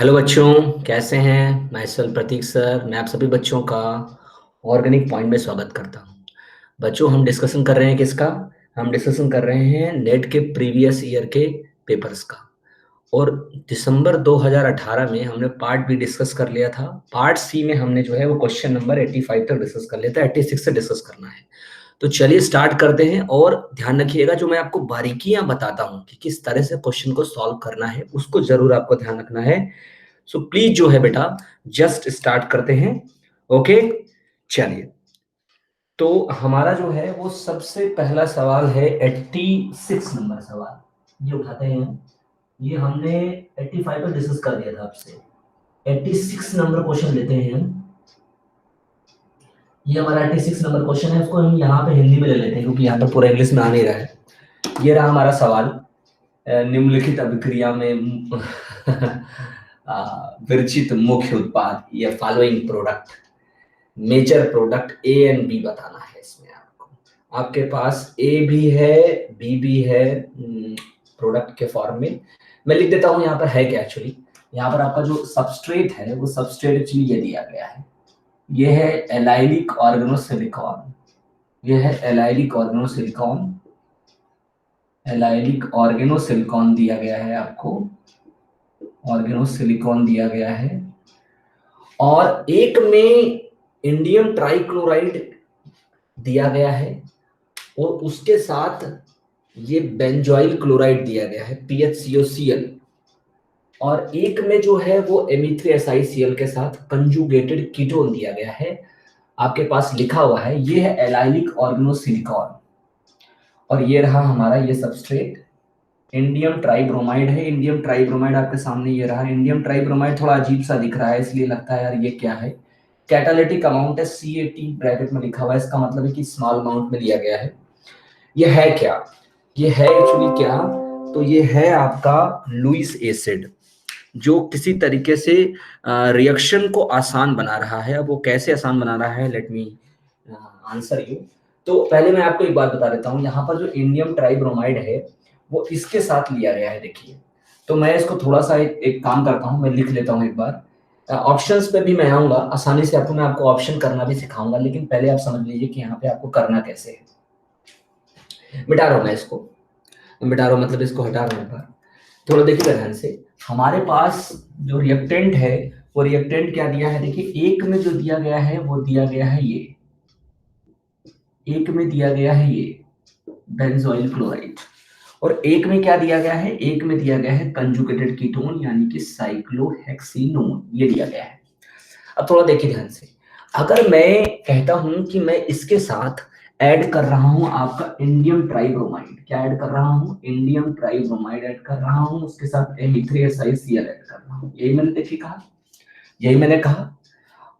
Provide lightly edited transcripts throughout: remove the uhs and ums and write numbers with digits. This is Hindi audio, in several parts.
हेलो बच्चों, कैसे हैं? मैं सल प्रतीक सर, मैं आप सभी बच्चों का ऑर्गेनिक पॉइंट में स्वागत करता हूं। बच्चों, हम डिस्कशन कर रहे हैं किसका? हम डिस्कशन कर रहे हैं नेट के प्रीवियस ईयर के पेपर्स का। और दिसंबर 2018 में हमने पार्ट बी डिस्कस कर लिया था। पार्ट सी में हमने जो है वो क्वेश्चन नंबर 85 तक डिस्कस कर लिया था, 86 से डिस्कस करना है। तो चलिए स्टार्ट करते हैं। और ध्यान रखिएगा, जो मैं आपको बारीकियां बताता हूं कि किस तरह से क्वेश्चन को सॉल्व करना है, उसको जरूर आपको ध्यान रखना है। सो प्लीज जो है बेटा, जस्ट स्टार्ट करते हैं। ओके, चलिए। तो हमारा जो है वो सबसे पहला सवाल है 86 नंबर सवाल। ये उठाते हैं हम। ये हमने 85 पर डिस्कस कर दिया था आपसे। 86 नंबर क्वेश्चन लेते हैं हम। ये हमारा 86 नंबर क्वेश्चन है, उसको हम यहाँ पे हिंदी में ले लेते हैं क्योंकि यहाँ पर पूरा इंग्लिश में आ नहीं रहा है। ये रहा हमारा सवाल। निम्नलिखित अभिक्रिया में विरचित मुख्य उत्पाद या following product, major product A and B बताना है इसमें आपको। आपके पास ए भी है, बी भी है प्रोडक्ट के फॉर्म में। मैं लिख देता हूं यहाँ पर है क्या एक्चुअली। यहाँ पर आपका जो सबस्ट्रेट है वो सबस्ट्रेट एक्चुअली ये दिया गया है। ये है एलाइलिक ऑर्गेनोसिलिकॉन। ये है एलाइलिक ऑर्गेनोसिलिकॉन। एलाइलिक ऑर्गेनोसिलिकॉन दिया गया है आपको। ऑर्गेनोसिलिकॉन दिया गया है। और एक में इंडियम ट्राइक्लोराइड दिया गया है और उसके साथ ये बेंजोइल क्लोराइड दिया गया है, PHCOCl। और एक में जो है वो Me3SiCl के साथ कंजुगेटेड कीटोन दिया गया है। आपके पास लिखा हुआ है ये है एलाइलिक ऑर्गेनोसिलिकॉन। और ये रहा हमारा ये सबस्ट्रेट, इंडियम ट्राइब्रोमाइड है। इंडियम ट्राइब्रोमाइड आपके सामने ये रहा। इंडियम ट्राइब्रोमाइड थोड़ा अजीब सा दिख रहा है, इसलिए लगता है यार ये क्या है। कैटालिटिक अमाउंट है CAT ब्रैकेट में लिखा हुआ है, इसका मतलब है कि स्मॉल अमाउंट में लिया गया है। ये है क्या? ये है एक्चुअली क्या? तो ये है आपका लुइस एसिड, जो किसी तरीके से रिएक्शन को आसान बना रहा है। अब वो कैसे आसान बना रहा है, लेट मी आंसर यू। तो पहले मैं आपको एक बात बता देता हूँ, यहाँ पर जो इंडियम ट्राइब्रोमाइड है वो इसके साथ लिया गया है। देखिए, तो मैं इसको थोड़ा सा एक काम करता हूँ, मैं लिख लेता हूँ एक बार। ऑप्शंस पे भी मैं आऊंगा आसानी से, आपको मैं आपको ऑप्शन करना भी सिखाऊंगा, लेकिन पहले आप समझ लीजिए कि यहाँ पे आपको करना कैसे है। मिटा रहा हूँ मैं इसको, मिटा रहा हूँ मतलब इसको हटा रहा हूँ एक बार। थोड़ा देखिए ध्यान से। हमारे पास जो रिएक्टेंट है वो रिएक्टेंट क्या दिया है, देखिए एक में जो दिया गया है वो दिया गया है ये, एक में दिया गया है ये बेंजोइल क्लोराइड। और एक में क्या दिया गया है, एक में दिया गया है कंजुगेटेड कीटोन यानी कि साइक्लोहेक्सिनोन, ये दिया गया है। अब थोड़ा देखिए ध्यान से। अगर मैं कहता हूं कि मैं इसके साथ ऐड कर रहा हूं आपका इंडियम ट्राइब्रोमाइड, क्या ऐड कर रहा हूं, इंडियम ट्राइब्रोमाइड ऐड कर रहा हूं, उसके साथ Me3SiCl ऐड कर रहा हूं, यही मैंने देखिए कहा, यही मैंने कहा।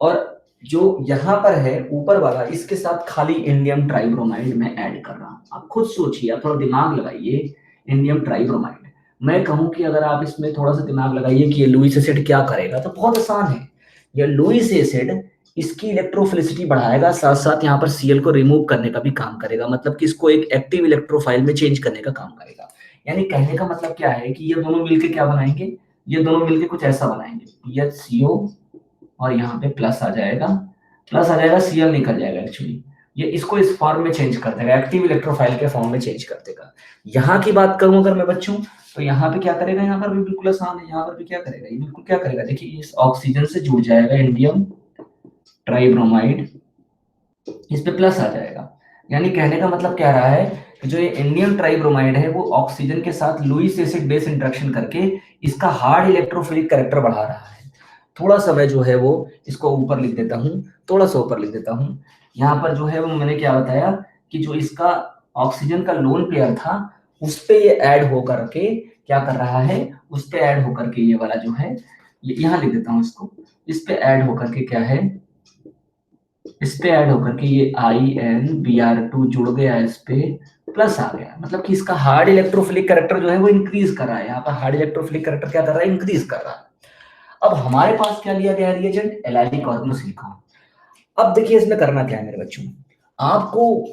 और जो यहाँ पर है ऊपर वाला, इसके साथ खाली इंडियम ट्राइब्रोमाइड में ऐड कर रहा हूं। आप खुद सोचिए, आप थोड़ा दिमाग लगाइए। इंडियम ट्राइब्रोमाइड, मैं कहूं कि अगर आप इसमें थोड़ा सा दिमाग लगाइए कि ये लुईस एसिड क्या करेगा, तो बहुत आसान है। ये लुईस एसिड इसकी इलेक्ट्रोफिलिसिटी बढ़ाएगा, साथ साथ यहाँ पर Cl को रिमूव करने का भी काम करेगा, मतलब कि इसको एक एक्टिव इलेक्ट्रोफाइल में चेंज करने का काम करेगा। यानी कहने का मतलब क्या है कि ये दोनों मिलके क्या बनाएंगे, ये दोनों मिलके कुछ ऐसा बनाएंगे, PHCO और यहाँ पे प्लस आ जाएगा, प्लस आ जाएगा, Cl निकल जाएगा एक्चुअली। ये इसको इस फॉर्म में चेंज कर देगा, एक्टिव इलेक्ट्रोफाइल के फॉर्म में चेंज कर देगा। यहाँ की बात करूं अगर मैं बच्चों, तो यहाँ पे क्या करेगा, यहाँ पर भी बिल्कुल आसान है। यहाँ पर भी क्या करेगा, ये बिल्कुल क्या करेगा, देखिए इस ऑक्सीजन से जुड़ जाएगा इंडियम ट्राइब्रोमाइड, इस पे प्लस आ जाएगा। यानी कहने का मतलब क्या रहा है कि जो ये इंडियम ट्राइब्रोमाइड है वो ऑक्सीजन के साथ लुईस एसिड बेस इंटरेक्शन करके इसका हार्ड इलेक्ट्रोफिलिक कैरेक्टर बढ़ा रहा है। थोड़ा सा मैं जो है वो इसको ऊपर लिख देता हूँ, थोड़ा सा ऊपर लिख देता हूँ। यहाँ पर जो है वो मैंने क्या बताया कि जो इसका ऑक्सीजन का लोन पेयर था उस पे ये ऐड होकर के क्या कर रहा है, उस पे ऐड होकर के ये वाला जो है, यहाँ लिख देता हूँ इसको, इस पे ऐड होकर के क्या है, इस पे ऐड होकर के ये InBr2 जुड़ गया, इस पे प्लस आ गया, मतलब कि इसका हार्ड इलेक्ट्रोफिलिक कैरेक्टर जो है वो इंक्रीज कर रहा है। यहाँ पर हार्ड इलेक्ट्रोफिलिक कैरेक्टर क्या कर रहा है, इंक्रीज कर रहा है। अब हमारे पास क्या लिया गया है रिएजेंट, एलाइलिक ऑर्गेनोसिलिकॉन। अब देखिए इसमें करना क्या है मेरे बच्चों, आपको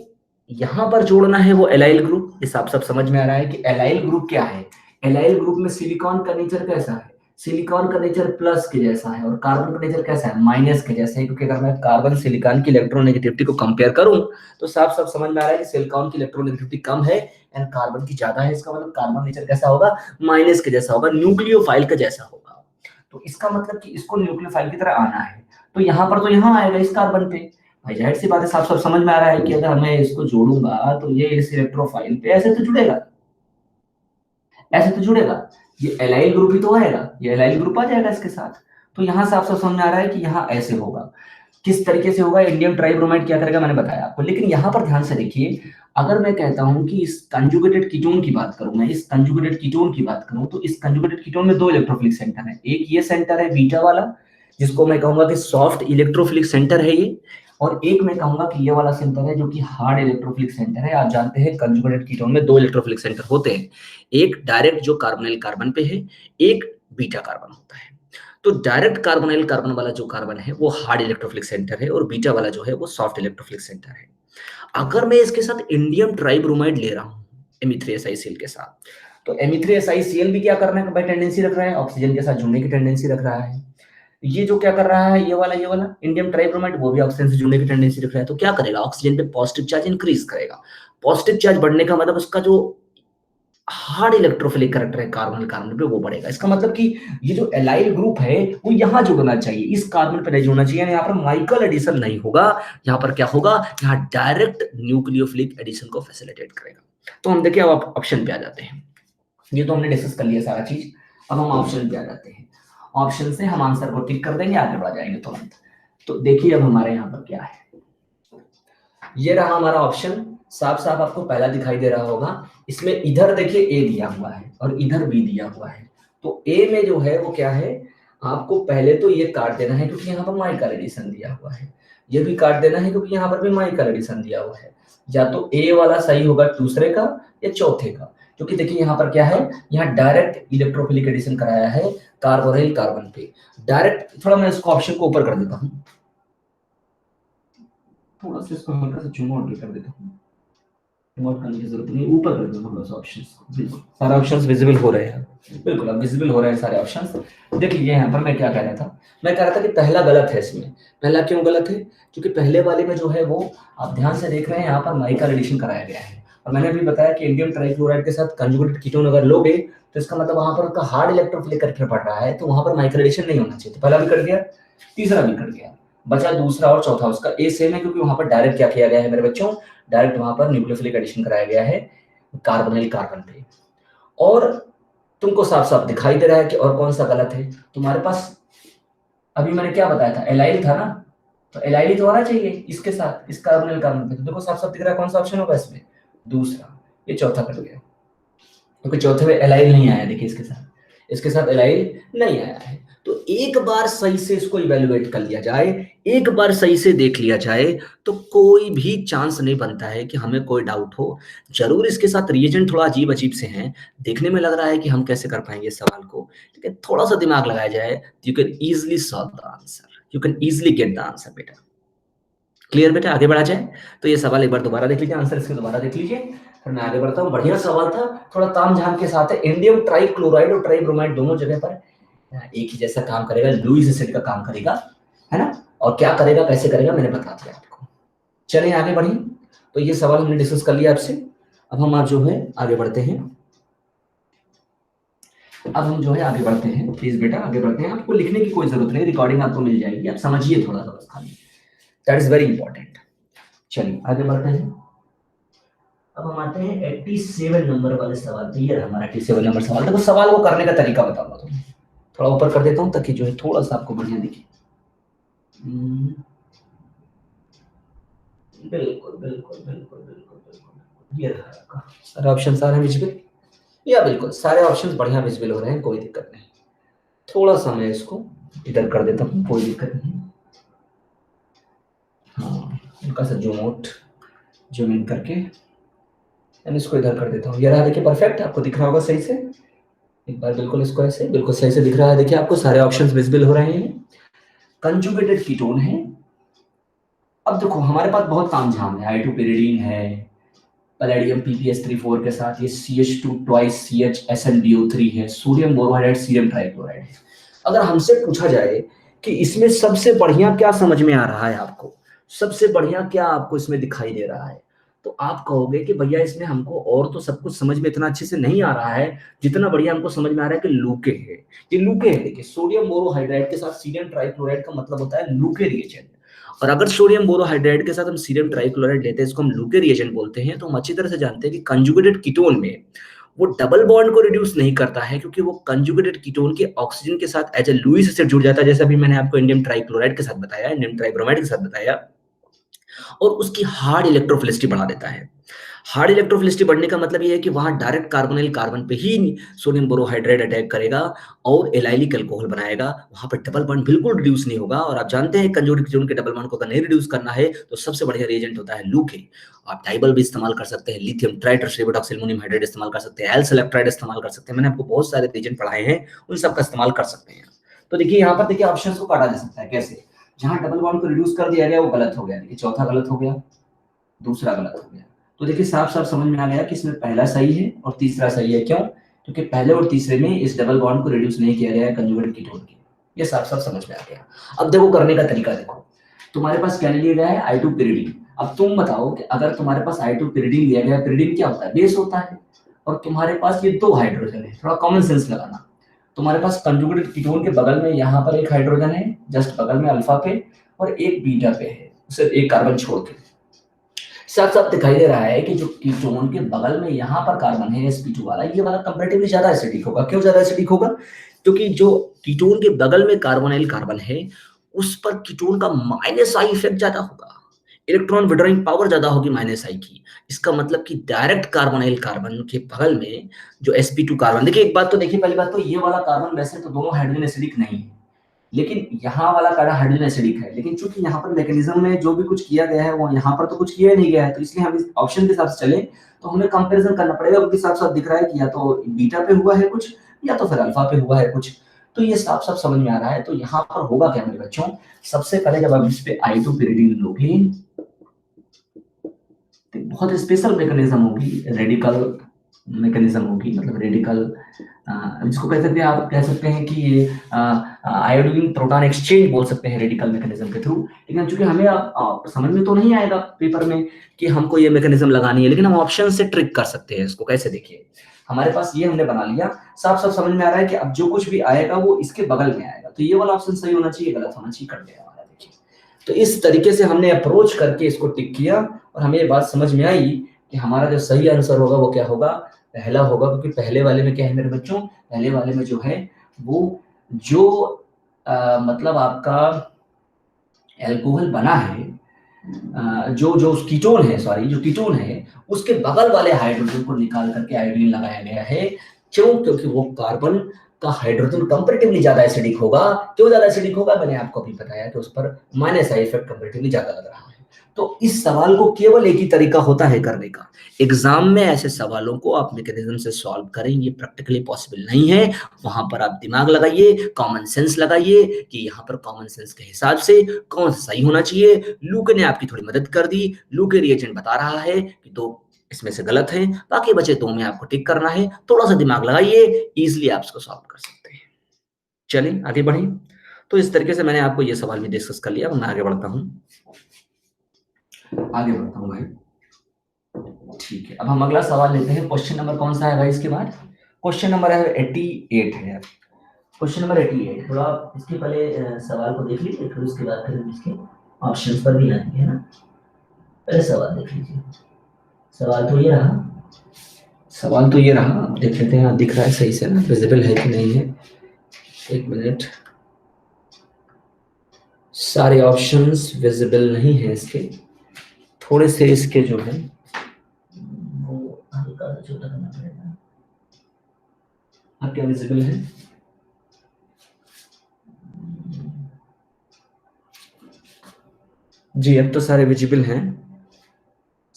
यहां पर जोड़ना है वो एलाइल ग्रुप। इस आप सब समझ में आ रहा है कि एलाइल ग्रुप क्या है। एलाइल ग्रुप में सिलिकॉन का नेचर कैसा है, सिलिकॉन का नेचर प्लस के जैसा है और कार्बन का नेचर कैसा है, माइनस के जैसा है, क्योंकि अगर मैं कार्बन सिलिकॉन की इलेक्ट्रोनेगेटिविटी को कंपेयर करूं तो साफ साफ समझ में आ रहा है कि सिलिकॉन की इलेक्ट्रोनेगेटिविटी कम है एंड कार्बन की ज्यादा है। इसका मतलब कार्बन नेचर कैसा होगा, माइनस के जैसा होगा, न्यूक्लियोफाइल का जैसा होगा। तो इसका मतलब कि इसको न्यूक्लियोफाइल की तरह आना है, तो यहाँ पर तो यहाँ आएगा इस कार्बन पे। भाई जाहिर सी बात है, साफ साफ समझ में आ रहा है कि अगर मैं इसको जोड़ूंगा तो ये इस इलेक्ट्रोफाइल पे ऐसे तो जुड़ेगा, ऐसे तो जुड़ेगा, ये एलाइल ग्रुप ही तो आएगा, ये एलाइल ग्रुप आ जाएगा इसके साथ। तो यहाँ से आपसे समझ में आ रहा है कि यहाँ ऐसे होगा। किस तरीके से होगा, इंडियम ट्राइब्रोमाइड क्या करेगा मैंने बताया आपको। लेकिन यहाँ पर ध्यान से देखिए, अगर मैं कहता हूं कि इस कंजुगेटेड कीटोन की बात करूं, मैं इस कंजुगेटेड कीटोन की बात करूं, तो इस कंजुगेटेड कीटोन में दो इलेक्ट्रोफिलिक सेंटर है। एक ये सेंटर है बीटा वाला, जिसको मैं कहूंगा कि सॉफ्ट इलेक्ट्रोफिलिक सेंटर है ये, और एक मैं कहूंगा कि ये वाला सेंटर है जो कि हार्ड इलेक्ट्रोफिलिक सेंटर है। आप जानते हैं कंजुगेटेड कीटोन में दो इलेक्ट्रोफिलिक सेंटर होते हैं, एक डायरेक्ट जो कार्बोनिल कार्बन पे है, एक बीटा कार्बन होता है। तो डायरेक्ट कार्बोनिल कार्बन वाला जो कार्बन है वो हार्ड इलेक्ट्रोफिलिक सेंटर है और बीटा वाला जो है वो सॉफ्ट इलेक्ट्रोफिलिक सेंटर है। अगर मैं इसके साथ इंडियम ट्राइब्रोमाइड ले रहा हूं Me3SiCl के साथ, तो Me3SiCl भी क्या करने का टेंडेंसी रख रहा है, ऑक्सीजन के साथ जुड़ने की टेंडेंसी रख रहा है। ये जो क्या कर रहा है, ये वाला इंडियम ट्राइब्रोमाइड, वो भी ऑक्सीजन से जुड़ने की टेंडेंसी रख रहा है। तो क्या करेगा, ऑक्सीजन पे पॉजिटिव चार्ज इंक्रीज करेगा। पॉजिटिव चार्ज बढ़ने का मतलब उसका जो हार्ड इलेक्ट्रोफिलिक करैक्टर है कार्बन कार्बन पे वो बढ़ेगा। इसका मतलब कि ये जो एलाइल ग्रुप है वो यहां जुड़ना चाहिए, इस कार्बन पे नहीं जुड़ना चाहिए। यहाँ पर माइकल एडिशन नहीं होगा, यहाँ पर क्या होगा, यहाँ डायरेक्ट न्यूक्लियोफिलिक एडिशन को फैसिलिटेट करेगा। तो हम देखिए अब ऑप्शन पे आ जाते हैं। ये तो हमने डिस्कस कर लिया सारा चीज, अब हम ऑप्शन पे आ जाते हैं। ऑप्शन से हम आंसर को टिक कर देंगे, आगे बढ़ जाएंगे तुरंत। तो देखिए अब हमारे यहाँ पर क्या है, ये रहा हमारा ऑप्शन। साफ साफ आपको पहला दिखाई दे रहा होगा, इसमें इधर देखिए ए दिया हुआ है और इधर बी दिया हुआ है। तो ए में जो है वो क्या है, आपको पहले तो ये काट देना है क्योंकि यहाँ पर माइकल एडिशन दिया हुआ है, ये भी काट देना है क्योंकि यहाँ पर भी माइकल एडिशन दिया हुआ है। या तो ए वाला सही होगा दूसरे का या चौथे का, क्योंकि देखिए यहाँ पर क्या है, यहाँ डायरेक्ट इलेक्ट्रोफिलिक एडिशन कराया है कार्बोनिल कार्बन पे डायरेक्ट। थोड़ा मैं इसको ऑप्शन को ऊपर कर देता हूँ, थोड़ा सा इसको हल्का सा जूम आउट कर देता हूँ, रिमोट करने की जरूरत नहीं, ऊपर कर दो थोड़ा सा ऑप्शंस को। बिल्कुल सारे ऑप्शंस विजिबल हो रहे हैं, बिल्कुल अब विजिबल हो रहे हैं सारे ऑप्शंस। देख लीजिए यहाँ पर मैं क्या कह रहा था, मैं कह रहा था कि पहला गलत है इसमें। पहला क्यों गलत है, क्योंकि पहले वाले में जो है वो आप ध्यान से देख रहे हैं यहाँ पर माइकल एडिशन कराया गया है। और मैंने भी बताया कि इंडियम ट्राइक्लोराइड के साथ कंजुगेटेड कीटोन अगर लोगे तो इसका मतलब वहां पर उसका हार्ड इलेक्ट्रोफिलिक करैक्टर पड़ रहा है, तो वहां पर माइकल एडिशन नहीं होना चाहिए। तो पहला भी कट गया, तीसरा भी कट गया, बचा दूसरा और चौथा। उसका ए सेम है क्योंकि वहां पर डायरेक्ट क्या किया गया है मेरे बच्चों, डायरेक्ट वहां पर न्यूक्लियोफिलिक एडिशन कराया गया है कार्बोनिल कार्बन पे। और तुमको साफ साफ दिखाई दे रहा है कि और कौन सा गलत है तुम्हारे पास। अभी मैंने क्या बताया था, एलाइल था ना, तो एलाइल ही तो होना चाहिए इसके साथ, इस कार्बोनिल कार्बन पे। तो देखो साफ साफ दिख रहा है कौन सा ऑप्शन होगा इसमें, दूसरा। ये चौथा कट गया क्योंकि चौथे में एलाइल नहीं आया, देखिए इसके साथ एलाइल नहीं आया है। तो एक बार सही से इसको इवेल्युएट कर लिया जाए, एक बार सही से देख लिया जाए, तो कोई भी चांस नहीं बनता है कि हमें कोई डाउट हो। जरूर इसके साथ रिएजेंट थोड़ा अजीब अजीब से हैं, देखने में लग रहा है कि हम कैसे कर पाएंगे इस सवाल को, लेकिन थोड़ा सा दिमाग लगाया जाए, you can easily solve the answer, you can easily get the answer बेटा। क्लियर बेटा, आगे बढ़ा जाए। तो ये सवाल एक बार दोबारा देख लीजिए, आंसर इसके दोबारा देख लीजिए, फिर मैं आगे बढ़ता हूँ। बढ़िया सवाल था, थोड़ा तामझाम के साथ है। इंडियम ट्राइक्लोराइड और ट्राइब्रोमाइड दोनों जगह पर एक ही जैसा काम करेगा, लुईस एसिड का काम करेगा, है ना। और क्या करेगा कैसे करेगा मैंने बता दिया आपको। चलिए आगे बढ़िए। तो ये सवाल हमने डिस्कस कर लिया आपसे। अब हम जो है आगे बढ़ते हैं, प्लीज बेटा आगे बढ़ते हैं। आपको लिखने की कोई जरूरत नहीं, रिकॉर्डिंग आपको मिल जाएगी, आप समझिए थोड़ा सा बस खाली, दैट इज वेरी इंपॉर्टेंट। चलिए आगे बढ़ते हैं। अब हम आते हैं 87 नंबर वाले सवाल पे। ये हमारा 87 नंबर सवाल। देखो सवाल को करने का तरीका बताऊंगा तुम्हें, थोड़ा ऊपर कर देता हूँ ताकि जो है थोड़ा सा आपको बढ़िया दिखे। बिल्कुल बिल्कुल बिल्कुल बिल्कुल बिल्कुल, ये रहा आपका सारे ऑप्शन आ रहे हैं विजिबल, या बिल्कुल सारे ऑप्शंस बढ़िया विजिबल हो रहे हैं, कोई दिक्कत नहीं। थोड़ा सा मैं इसको इधर कर देता हूँ, कोई दिक्कत नहीं। हाँ हल्का सा जूम आउट जूम इन करके इसको इधर कर देता हूँ। ये रहा देखिए परफेक्ट, आपको दिख रहा होगा सही से। एक बार बिल्कुल इसको ऐसे बिल्कुल सही से दिख रहा है, देखिए आपको सारे ऑप्शंस विजिबल हो रहे हैं। कंजुगेटेड कीटोन है। अब देखो हमारे पास बहुत तामझाम है, I2 pyridine है, पैलेडियम PPS34 के साथ ये CH2 ट्वाइस CH SnDO3 है, सोडियम बोरोहाइड्राइड सीरियम ट्राइक्लोराइड है। अगर हमसे पूछा जाए कि इसमें सबसे बढ़िया क्या समझ में आ रहा है आपको, सबसे बढ़िया क्या आपको इसमें दिखाई दे रहा है, तो आप कहोगे कि भैया इसमें हमको और तो सब कुछ समझ में इतना अच्छे से नहीं आ रहा है, जितना बढ़िया हमको समझ में आ रहा है कि लूके है। ये लूके है, देखिए सोडियम बोरोहाइड्राइड के साथ सीरियम ट्राइक्लोराइड का मतलब होता है लूके रिएजेंट। और अगर सोडियम बोरोहाइड्राइड के साथ हम सीरियम ट्राइक्लोराइड लेते हैं, इसको हम लूके रिएजेंट बोलते हैं, तो हम अच्छी तरह से जानते हैं कि कंजुगेटेड कीटोन में वो डबल बॉन्ड को रिड्यूस नहीं करता है, क्योंकि वो कंजुगेटेड कीटोन के ऑक्सीजन के साथ एज ए लुईस एसिड जुड़ जाता है, जैसे अभी मैंने आपको इंडियम ट्राइक्लोराइड के साथ बताया, इंडियम ट्राइब्रोमाइड के साथ बताया, और उसकी हार्ड इलेक्ट्रोफिलिसिटी बढ़ा देता है। हार्ड इलेक्ट्रोफिलिसिटी बढ़ने का मतलब ये है कि वहां डायरेक्ट कार्बोनिल कार्बन पे ही सोडियम बोरोहाइड्राइड अटैक करेगा और एलाइलिक अल्कोहल बनाएगा, वहां पर डबल बॉन्ड बिल्कुल रिड्यूस नहीं होगा। और आप जानते हैं कंजुगेटेड कीटोन के डबल बॉन्ड को अगर नहीं रिड्यूस करना है तो सबसे बढ़िया रिएजेंट होता है लूके। आप डाइबल भी इस्तेमाल कर सकते हैं, लिथियम ट्राइटेट्रासिलोबिटाक्सिलमोनियम हाइड्रेट इस्तेमाल कर सकते हैं, एल सेलेक्ट्राइड इस्तेमाल कर सकते हैं, मैंने आपको बहुत सारे रिएजेंट पढ़ाए हैं, उन सब का इस्तेमाल कर सकते हैं। तो देखिए यहाँ पर देखिए ऑप्शन को काटा जा सकता है कैसे, जहां डबल बॉन्ड को रिड्यूस कर दिया गया वो गलत हो गया, देखिए चौथा गलत हो गया, दूसरा गलत हो गया। तो देखिए साफ साफ समझ में आ गया कि इसमें पहला सही है और तीसरा सही है। क्यों? क्योंकि पहले और तीसरे में इस डबल बॉन्ड को रिड्यूस नहीं किया गया है कंजुगेटेड कीटोन के। ये साफ साफ समझ में आ गया। अब देखो करने का तरीका देखो, तुम्हारे पास क्या लिया गया है, I2 pyridine। अब तुम बताओ कि अगर तुम्हारे पास I2 pyridine लिया गया, pyridine क्या होता है, बेस होता है, और तुम्हारे पास ये दो हाइड्रोजन है, थोड़ा कॉमन सेंस लगाना। तुम्हारे पास कंजुगेटेड कीटोन के बगल में यहाँ पर एक हाइड्रोजन है, जस्ट बगल में अल्फा पे, और एक बीटा पे है, सिर्फ एक कार्बन छोड़ के। साफ साफ दिखाई दे रहा है कि जो कीटोन के बगल में यहाँ पर कार्बन है sp2 वाला, ये वाला कंपैरेटिवली ज्यादा एसिडिक होगा। क्यों ज्यादा एसिडिक होगा? क्योंकि जो कीटोन के बगल में कार्बोनाइल कार्बन है उस पर कीटोन का माइनस आई इफेक्ट ज्यादा होगा, इलेक्ट्रॉन विड्रॉइंग पावर ज्यादा होगी माइनस आई की। इसका मतलब कि डायरेक्ट कार्बोनाइल कार्बन के बगल में जो sp2 कार्बन, देखिए एक बात तो देखिए, पहली बात तो ये वाला कार्बन वैसे तो दोनों हाइड्रोजन एसिडिक नहीं है, लेकिन यहाँ वाला कार्बन हाइड्रोजन एसिडिक है, लेकिन चूंकि यहाँ पर मैकेनिज्म में जो भी कुछ किया गया है वो यहाँ पर तो कुछ किया नहीं गया है, तो इसलिए हम इस ऑप्शन के हिसाब से चले तो हमें कंपैरिजन करना पड़ेगा, क्योंकि साफ साफ दिख रहा है कि या तो बीटा पे हुआ है कुछ, या तो फिर अल्फा पे हुआ है कुछ। तो ये साफ साफ समझ में आ रहा है। तो यहाँ पर होगा क्या मेरे बच्चों, सबसे पहले जब आप इस पे I2 pyridine लोगे तो बहुत स्पेशल मैकेनिज्म होगी, रेडिकल मैकेनिज्म होगी, मतलब रेडिकल जिसको कह सकते हैं, आप कह सकते हैं कि ये आयोडीन प्रोटॉन एक्सचेंज बोल सकते हैं रेडिकल मैकेनिज्म के थ्रू। लेकिन चूंकि हमें समझ में तो नहीं आएगा पेपर में कि हमको ये मैकेनिज्म लगानी है, लेकिन हम ऑप्शन से ट्रिक कर सकते हैं इसको। कैसे? देखिए हमारे पास ये हमने बना लिया, साफ साफ समझ में आ रहा है कि अब जो कुछ भी आएगा वो इसके बगल में आएगा, तो ये वाला ऑप्शन सही होना चाहिए, गलत होना चाहिए, कट गया हमारा। देखिए तो इस तरीके से हमने अप्रोच करके इसको टिक किया, और हमें ये बात समझ में आई कि हमारा जो सही आंसर होगा वो क्या होगा, पहला होगा। क्योंकि पहले वाले में क्या है मेरे बच्चों, पहले वाले में जो है वो जो मतलब आपका एल्कोहल बना है, जो जो कीटोन है, सॉरी जो कीटोन है उसके बगल वाले हाइड्रोजन को निकाल करके आयोडीन लगाया गया है। क्यों? क्योंकि वो कार्बन का हाइड्रोजन कंपैरेटिवली ज्यादा एसिडिक होगा। क्यों ज्यादा एसिडिक होगा, मैंने आपको अभी बताया कि उस पर माइनस आई इफेक्ट कंपैरेटिवली ज्यादा लग रहा है। तो इस सवाल को केवल एक ही तरीका होता है करने का, एग्जाम में ऐसे सवालों को आप मैकेनिज्म से सॉल्व करें, ये प्रैक्टिकली पॉसिबल नहीं है। वहां पर आप दिमाग लगाइए, कॉमन सेंस लगाइए कि यहाँ पर कॉमन सेंस के हिसाब से कौन सा सही होना चाहिए। लूके ने आपकी थोड़ी मदद कर दी, लूके रिएजेंट बता रहा है कि दो इसमें से गलत है, बाकी बचे दो में आपको टिक करना है। थोड़ा सा दिमाग लगाइए, इजिली आप इसको सॉल्व कर सकते हैं। चलिए आगे बढ़े। तो इस तरीके से मैंने आपको ये सवाल भी डिस्कस कर लिया। मैं आगे बढ़ता हूँ, भाई। ठीक है, अब हम अगला सवाल लेते हैं। क्वेश्चन नंबर कौन सा है भाई इसके बाद? क्वेश्चन नंबर है 88 है। क्वेश्चन नंबर 88, थोड़ा इसके पहले सवाल को देख लीजिए, फिर उसके बाद फिर इसके ऑप्शंस पर भी आएंगे, है ना। पहले सवाल देख लीजिए। सवाल तो ये रहा, सवाल तो ये रहा, अब देख लेते हैं दिख रहा है सही से ना, विजिबल है कि नहीं है। एक मिनट, सारे ऑप्शंस विजिबल नहीं है इसके, थोड़े से इसके जो है वो हल्का सा छोटा करना पड़ेगा। अब क्या विजिबल है? जी अब तो सारे विजिबल हैं।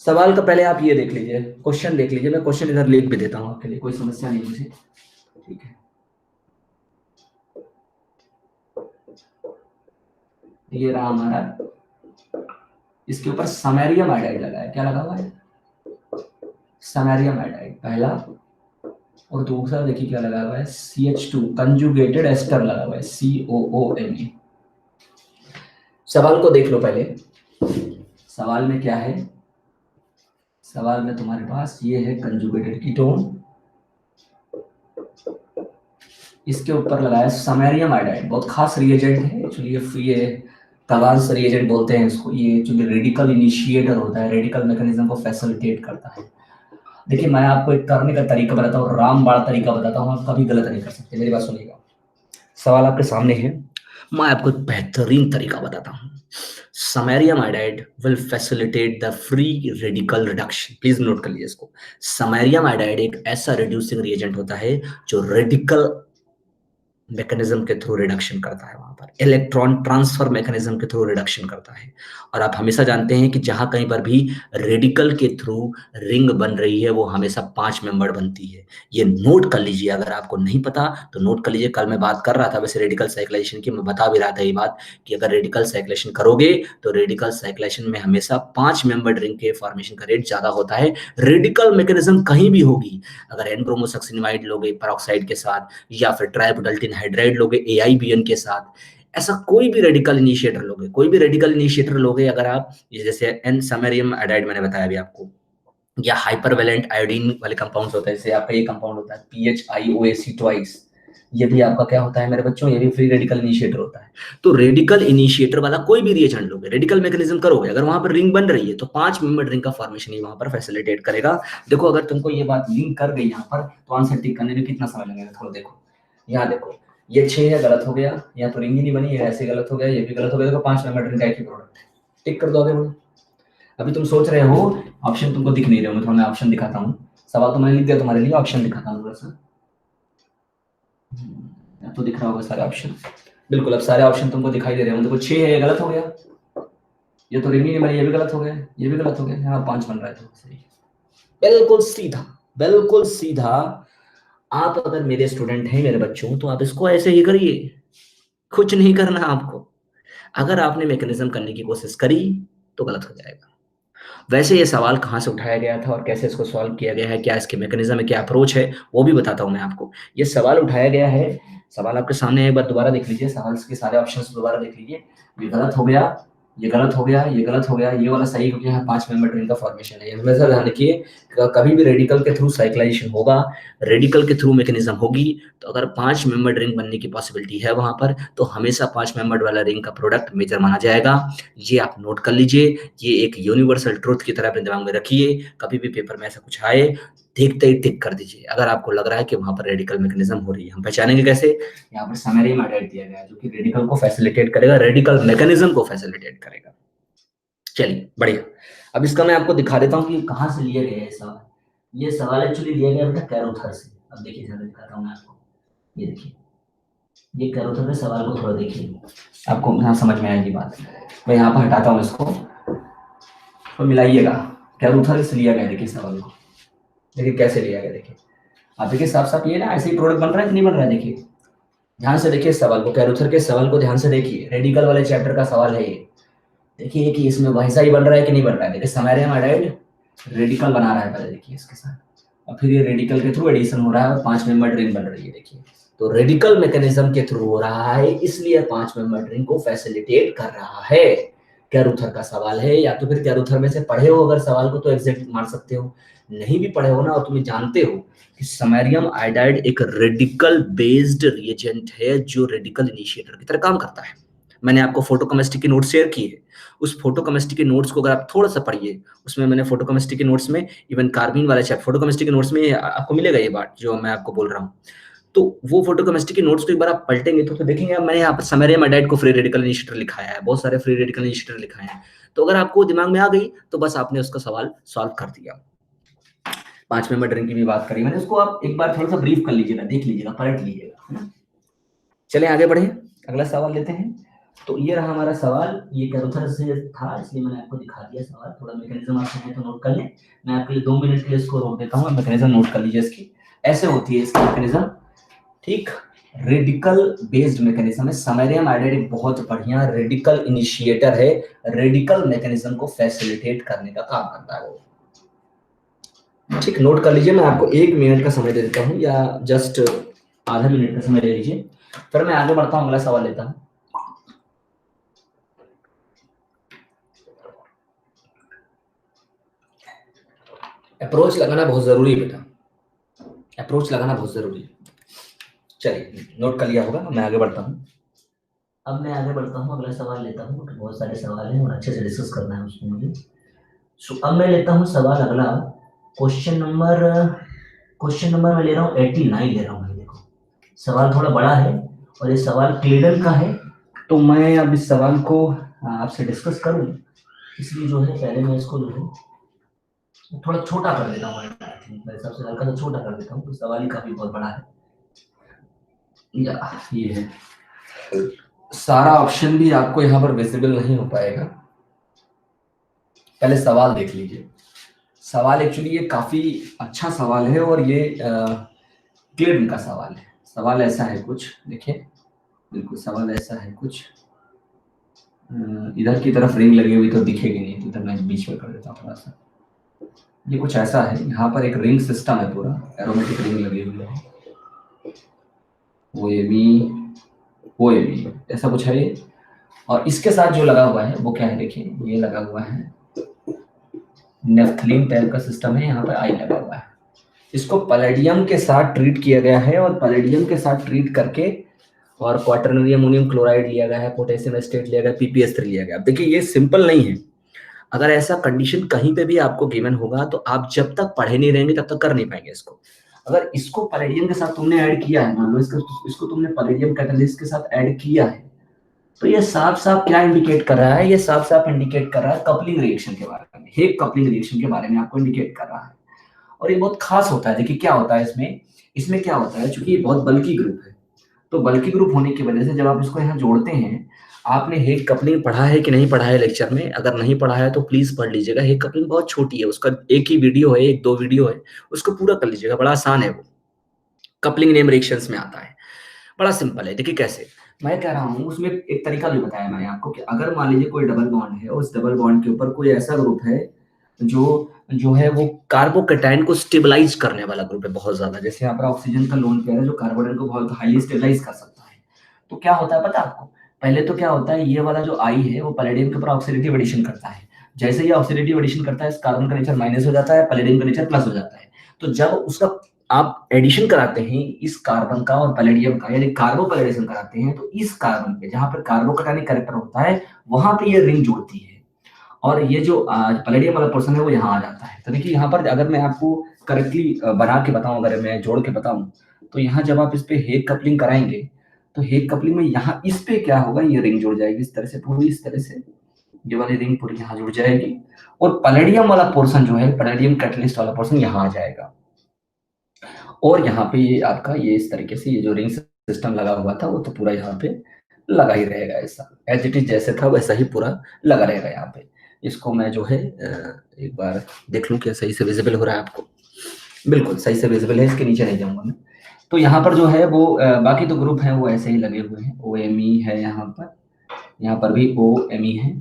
सवाल का पहले आप ये देख लीजिए, क्वेश्चन देख लीजिए। मैं क्वेश्चन इधर लिख भी देता हूँ आपके लिए, कोई समस्या नहीं मुझे, ठीक है। ये रहा हमारा, इसके ऊपर समैरियम आयोडाइड लगा है। क्या लगा हुआ है? समैरियम आयोडाइड, पहला और दूसरा देखिए क्या लगा हुआ है, CH2 कंजुगेटेड एस्टर लगा हुआ है, COONA। सवाल को देख लो पहले, सवाल में क्या है, सवाल में तुम्हारे पास ये है कंजुगेटेड कीटोन, इसके ऊपर लगाया समैरियम आयोडाइड, बहुत खास रिएजेंट है एक्चुअली, ये कलांस रिएजेंट बोलते हैं इसको, ये एक्चुअली रेडिकल इनिशिएटर होता है, रेडिकल मैकेनिज्म को फैसिलिटेट करता है। देखिए मैं आपको एक करने का तरीका बताता हूँ, रामबाण तरीका बताता हूँ, आप कभी गलत नहीं कर सकते, मेरी बात सुनिएगा। सवाल आपके सामने है, मैं आपको एक बेहतरीन तरीका बताता हूँ। Samarium iodide will facilitate the free radical reduction, please note कर लीजिए इसको। समैरियम आयोडाइड एक ऐसा रिड्यूसिंग रिएजेंट होता है जो रेडिकल मैकेनिज्म के थ्रू रिडक्शन करता है, वहां पर इलेक्ट्रॉन ट्रांसफर मैकेनिज्म के थ्रू रिडक्शन करता है। और आप हमेशा जानते हैं कि जहां कहीं पर भी रेडिकल के थ्रू रिंग बन रही है वो हमेशा 5 मेंबर बनती है। ये नोट कर लीजिए, अगर आपको नहीं पता तो नोट कर लीजिए। कल मैं बात कर रहा था वैसे रेडिकल साइक्लाइजेशन की, मैं बता भी रहा था ये बात कि अगर रेडिकल साइक्लेशन करोगे तो रेडिकल साइक्लेशन में हमेशा 5 मेंबर्ड रिंग के फॉर्मेशन का रेट ज्यादा होता है। रेडिकल मैकेनिज्म कहीं भी होगी, अगर एन ब्रोमोसक्सिनामाइड लोगे पेरोक्साइड के साथ या फिर ट्राइबुटाल्टिन हाइड्राइड लोगे AIBN के साथ, ऐसा कोई भी रेडिकल इनिशिएटर लोगे, कोई भी रेडिकल इनिशिएटर लोगे अगर आप, जैसे एन समैरियम आयोडाइड मैंने बताया अभी आपको, या हाइपरवेलेंट आयोडीन वाले कंपाउंड्स होते हैं, जैसे आपका ये कंपाउंड होता है PHIOAC ट्वाइस, ये भी आपका क्या होता है मेरे बच्चों, ये भी फ्री रेडिकल इनिशिएटर होता है। तो रेडिकल इनिशिएटर वाला कोई भी रिएजेंट लोगे, रेडिकल मैकेनिज्म करोगे, अगर वहां पर रिंग बन रही है तो 5 मेंबर रिंग का फॉर्मेशन ही वहां पर फैसिलिटेट करेगा। देखो अगर तुमको ये बात लिंक कर गई यहाँ पर तो आंसर टिक करने में कितना समय लगेगा, थोड़ा देखो। यहाँ देखो ये 6 है, गलत हो गया, यहाँ तो रिंग ही नहीं बनी, ये ऐसे गलत हो गया, ये भी गलत हो गया। देखो 5 मेंबर रिंग का एक ही प्रोडक्ट है, टिक कर दो आगे बढ़ो। अभी तुम सोच रहे हो ऑप्शन तुमको दिख नहीं रहे हो, मैं तुम्हें ऑप्शन दिखाता हूँ। सवाल तो मैंने लिख दिया तुम्हारे लिए, ऑप्शन दिखाता हूँ थोड़ा सा। तो दिख रहा होगा सारे ऑप्शन, बिल्कुल अब सारे ऑप्शन तुमको दिखाई दे रहे हो। देखो 6 है, गलत हो गया, ये तो रिंग ही नहीं बनी, ये भी गलत हो गया, ये भी गलत हो गया, यहाँ 5 बन रहा है तो सही। बिल्कुल सीधा, बिल्कुल सीधा। आप अगर मेरे स्टूडेंट हैं मेरे बच्चों तो आप इसको ऐसे ही करिए, कुछ नहीं करना आपको। अगर आपने मैकेनिज्म करने की कोशिश करी तो गलत हो जाएगा। वैसे ये सवाल कहाँ से उठाया गया था और कैसे इसको सॉल्व किया गया है, क्या इसके मैकेनिज्म है, क्या अप्रोच है, वो भी बताता हूँ मैं आपको। ये सवाल उठाया गया है, सवाल आपके सामने है, एक बार दोबारा देख लीजिए, सवाल के सारे ऑप्शंस दोबारा देख लीजिए। ये गलत हो गया, ये गलत हो गया, ये गलत हो गया, ये वाला सही, क्योंकि यहाँ 5 मेंबर रिंग का फॉर्मेशन है। हमेशा ध्यान रखिए कभी भी रेडिकल के थ्रू साइक्लाइजेशन होगा, रेडिकल के थ्रू मैकेनिज्म होगी, तो अगर 5 मेंबर रिंग बनने की पॉसिबिलिटी है वहां पर, तो हमेशा 5 मेंबर वाला रिंग का प्रोडक्ट मेजर माना जाएगा। ये आप नोट कर लीजिए, ये एक यूनिवर्सल ट्रूथ की तरह अपने दिमाग में रखिए। कभी भी पेपर में ऐसा कुछ आए देखते ही टिक कर दीजिए अगर आपको लग रहा है कि वहां पर रेडिकल मैकेनिज्म हो रही है। हम पहचानेंगे कैसे, यहाँ पर समैरियम आयोडाइड दिया गया है जो कि रेडिकल को फैसिलिटेट करेगा, रेडिकल मैकेनिज्म को फैसिलिटेट करेगा। चलिए बढ़िया, अब इसका मैं आपको दिखा देता हूँ कि कहाँ से लिया गया है सवाल। ये सवाल एक्चुअली लिया गया बेटा कैरोथर से। अब देखिए जरा दिखाता हूँ मैं आपको, ये देखिए, ये कैरोथर के सवाल को थोड़ा देखिए, आपको यहाँ समझ में आएगी बात। मैं यहाँ पर हटाता हूँ इसको, तो मिलाइएगा, कैरोथर से लिया गया, देखिए सवाल को, देखिए कैसे लिया गया, देखिए आप देखिए साफ साफ ये ना ऐसे ही प्रोडक्ट बन रहा है कि नहीं बन रहा है। देखिए ध्यान से देखिए सवाल को, कैरोथर के सवाल को ध्यान से देखिए, रेडिकल वाले चैप्टर का सवाल है ये। देखिए कि इसमें वैसा ही बन रहा है कि नहीं बन रहा है। देखिए समैरियम आयोडाइड रेडिकल बना रहा है पहले, देखिए इसके साथ, और फिर ये रेडिकल के थ्रू एडिशन हो रहा है और 5 मेंबर रिंग बन रही है। देखिए तो रेडिकल मैकेनिज्म के थ्रू हो रहा है, इसलिए 5 मेंबर रिंग को फैसिलिटेट कर रहा है। कैरोथर का सवाल है, या तो फिर कैरोथर में से पढ़े हो अगर सवाल को तो एग्जैक्ट मार सकते हो, नहीं भी पढ़े हो ना और तुम्हें जानते हो कि समैरियम आयोडाइड एक रेडिकल बेस्ड रिएजेंट है जो रेडिकल इनिशिएटर की तरह काम करता है। मैंने आपको फोटोकेमिस्ट्री की नोट शेयर की है, उस फोटोकेमिस्ट्री के नोट्स को अगर आप थोड़ा सा पढ़िए, उसमें मैंने फोटोकेमिस्ट्री के नोट्स में इवन कार्बीन वाला चैप्टर, फोटोकेमिस्ट्री के नोट्स में आपको मिलेगा ये बात जो मैं आपको बोल रहा हूँ। तो वो फोटोकेमिस्ट्री के नोट्स को एक बार आप पलटेंगे तो देखेंगे मैंने यहाँ पर समैरियम आयोडाइड को फ्री रेडिकल इनिशिएटर लिखाया है, बहुत सारे फ्री रेडिकल इनिशिएटर लिखाए हैं। तो अगर आपको दिमाग में आ गई तो बस आपने उसका सवाल सॉल्व कर दिया। 5 मेंबर रिंग की भी बात करी मैंने, उसको आप एक बार थोड़ा सा ब्रीफ कर लीजिएगा, देख लीजिएगा, पलट लीजिएगा, है ना। चले आगे बढ़े, अगला सवाल लेते हैं। तो ये रहा हमारा सवाल, ये कैरोथर से था इसलिए मैंने आपको दिखा दिया सवाल। थोड़ा मैकेनिज्म आप चाहें तो नोट कर लें, मैं आपके लिए 2 मिनट के लिए इसको रोक देता हूँ, मैकेनिज्म नोट कर लीजिए इसकी। ऐसे होती है इसकी मैकेनिज्म, ठीक, रेडिकल बेस्ड मैकेनिज्म है। समैरियम आयोडाइड एक बहुत बढ़िया रेडिकल इनिशिएटर है, रेडिकल मैकेनिज्म को फैसिलिटेट करने का काम करता है वो। ठीक, नोट कर लीजिए। मैं आपको 1 मिनट का समय दे देता हूँ या जस्ट आधा मिनट का समय ले लीजिए, फिर मैं आगे बढ़ता हूँ, अगला सवाल लेता हूँ। अप्रोच लगाना बहुत जरूरी है बेटा, अप्रोच लगाना बहुत जरूरी है। चलिए, नोट कर लिया होगा, मैं आगे बढ़ता हूँ। अब मैं आगे बढ़ता हूँ, अगला सवाल लेता हूँ। बहुत सारे सवाल हैं और अच्छे से डिस्कस करना है उसको मुझे। अब मैं लेता हूँ सवाल अगला, क्वेश्चन नंबर मैं ले रहा हूँ 89 ले रहा हूँ भाई। देखो सवाल थोड़ा बड़ा है और ये सवाल क्लेडन का है, तो मैं अब इस सवाल को आपसे डिस्कस करूँ, इसलिए जो है पहले मैं इसको जो है थोड़ा छोटा कर देता हूँ। मेरे हिसाब से हल्का सा छोटा कर देता हूँ, तो सवाल ही काफी बहुत बड़ा है। या ये है, सारा ऑप्शन भी आपको यहाँ पर विजिबल नहीं हो पाएगा। पहले सवाल देख लीजिए। सवाल एक्चुअली ये काफी अच्छा सवाल है और ये क्लियर का सवाल है। सवाल ऐसा है कुछ, देखिए बिल्कुल सवाल ऐसा है कुछ, इधर की तरफ रिंग लगी हुई तो दिखेगी नहीं, तो इधर मैं बीच में कर देता हूँ थोड़ा सा। ये कुछ ऐसा है, यहाँ पर एक रिंग सिस्टम है, पूरा एरोमेटिक रिंग लगी हुई है, वो ये भी ऐसा कुछ है ये। और इसके साथ जो लगा हुआ है वो क्या है, देखिए ये लगा हुआ है नेफ्थलीन टाइप का सिस्टम है, यहाँ पर आई लगा हुआ है। इसको पैलेडियम के साथ ट्रीट किया गया है और पैलेडियम के साथ ट्रीट करके और क्वाटरनरी अमोनियम क्लोराइड लिया गया है, पोटेशियम एस्टेट लिया गया, पीपीएस3 लिया गया। देखिए ये सिंपल नहीं है। अगर ऐसा कंडीशन कहीं पे भी आपको गिवन होगा तो आप जब तक पढ़े नहीं रहेंगे तब तक कर नहीं पाएंगे इसको। अगर इसको पैलेडियम के साथ तुमने ऐड किया है, मान लो इसको तुमने पैलेडियम कैटलिस्ट के साथ ऐड किया है, तो ये साफ साफ क्या इंडिकेट कर रहा है, ये साफ साफ इंडिकेट कर रहा है कपलिंग रिएक्शन के बारे में, हेग कपलिंग रिएक्शन के बारे में आपको इंडिकेट कर रहा है। और ये बहुत खास होता है। देखिए क्या होता है इसमें, इसमें क्या होता है, चूंकि ये बहुत बल्कि ग्रुप है, तो बल्कि ग्रुप होने की वजह से जब आप इसको यहाँ जोड़ते हैं, आपने हेग कपलिंग पढ़ा है कि नहीं पढ़ा है लेक्चर में, अगर नहीं पढ़ा है तो प्लीज पढ़ लीजिएगा। हेग कपलिंग बहुत छोटी है, उसका एक ही वीडियो है, एक दो वीडियो है, उसको पूरा कर लीजिएगा, बड़ा आसान है वो, कपलिंग नेम रिएक्शंस में आता है, बड़ा सिंपल है। देखिए कैसे मैं कह रहा हूँ, उसमें एक तरीका भी बताया मैंने आपको कि अगर मान लीजिए कोई डबल बॉन्ड है, उस डबल बॉन्ड के ऊपर कोई ऐसा ग्रुप है जो जो है वो कार्बोकेटाइन को स्टेबलाइज करने वाला ग्रुप है बहुत ज्यादा, जैसे यहाँ पर ऑक्सीजन का लोन पेयर है जो कार्बोनेट को बहुत हाईली स्टेबलाइज कर सकता है। तो क्या होता है पता है आपको, पहले तो क्या होता है, ये वाला जो आई है वो पैलेडियम के ऊपर ऑक्सीडेटिव एडिशन करता है। जैसे ये ऑक्सीडेटिव एडिशन करता है, इस कार्बन का नेचर माइनस हो जाता है, पैलेडियम का नेचर प्लस हो जाता है। तो जब उसका आप एडिशन कराते हैं इस कार्बन का और पैलेडियम का, यानी कार्बो पैलेडिशन कराते हैं, तो इस कार्बन पे जहां पर कार्बोकेटाइनिक कैरेक्टर होता है वहां पे ये रिंग जुड़ती है और ये जो पैलेडियम वाला पोर्शन है वो यहाँ आ जाता है। तो देखिए यहाँ पर अगर मैं आपको करेक्टली बना के बताऊं, अगर मैं जोड़ के बताऊं, तो यहाँ जब आप इस पे हेग कपलिंग कराएंगे तो हेग कपलिंग में यहाँ इस पे क्या होगा, ये रिंग जुड़ जाएगी इस तरह से, पूरी इस तरह से ये वाली रिंग पूरी यहाँ जुड़ जाएगी और पैलेडियम वाला पोर्शन जो है, पैलेडियम कैटलिस्ट वाला पोर्शन यहाँ आ जाएगा। और यहाँ पे ये आपका ये इस तरीके से ये जो रिंग सिस्टम लगा हुआ था वो तो पूरा यहाँ पे लगा ही रहेगा, ऐसा एज इट इज जैसे था वैसा ही पूरा लगा रहेगा यहाँ पे। इसको मैं जो है एक बार देख लूं क्या सही से विजिबल हो रहा है आपको। बिल्कुल सही से विजिबल है, इसके नीचे नहीं जाऊंगा मैं। तो यहाँ पर जो है वो बाकी तो ग्रुप है वो ऐसे ही लगे हुए हैं, OMe है यहाँ पर भी OMe है।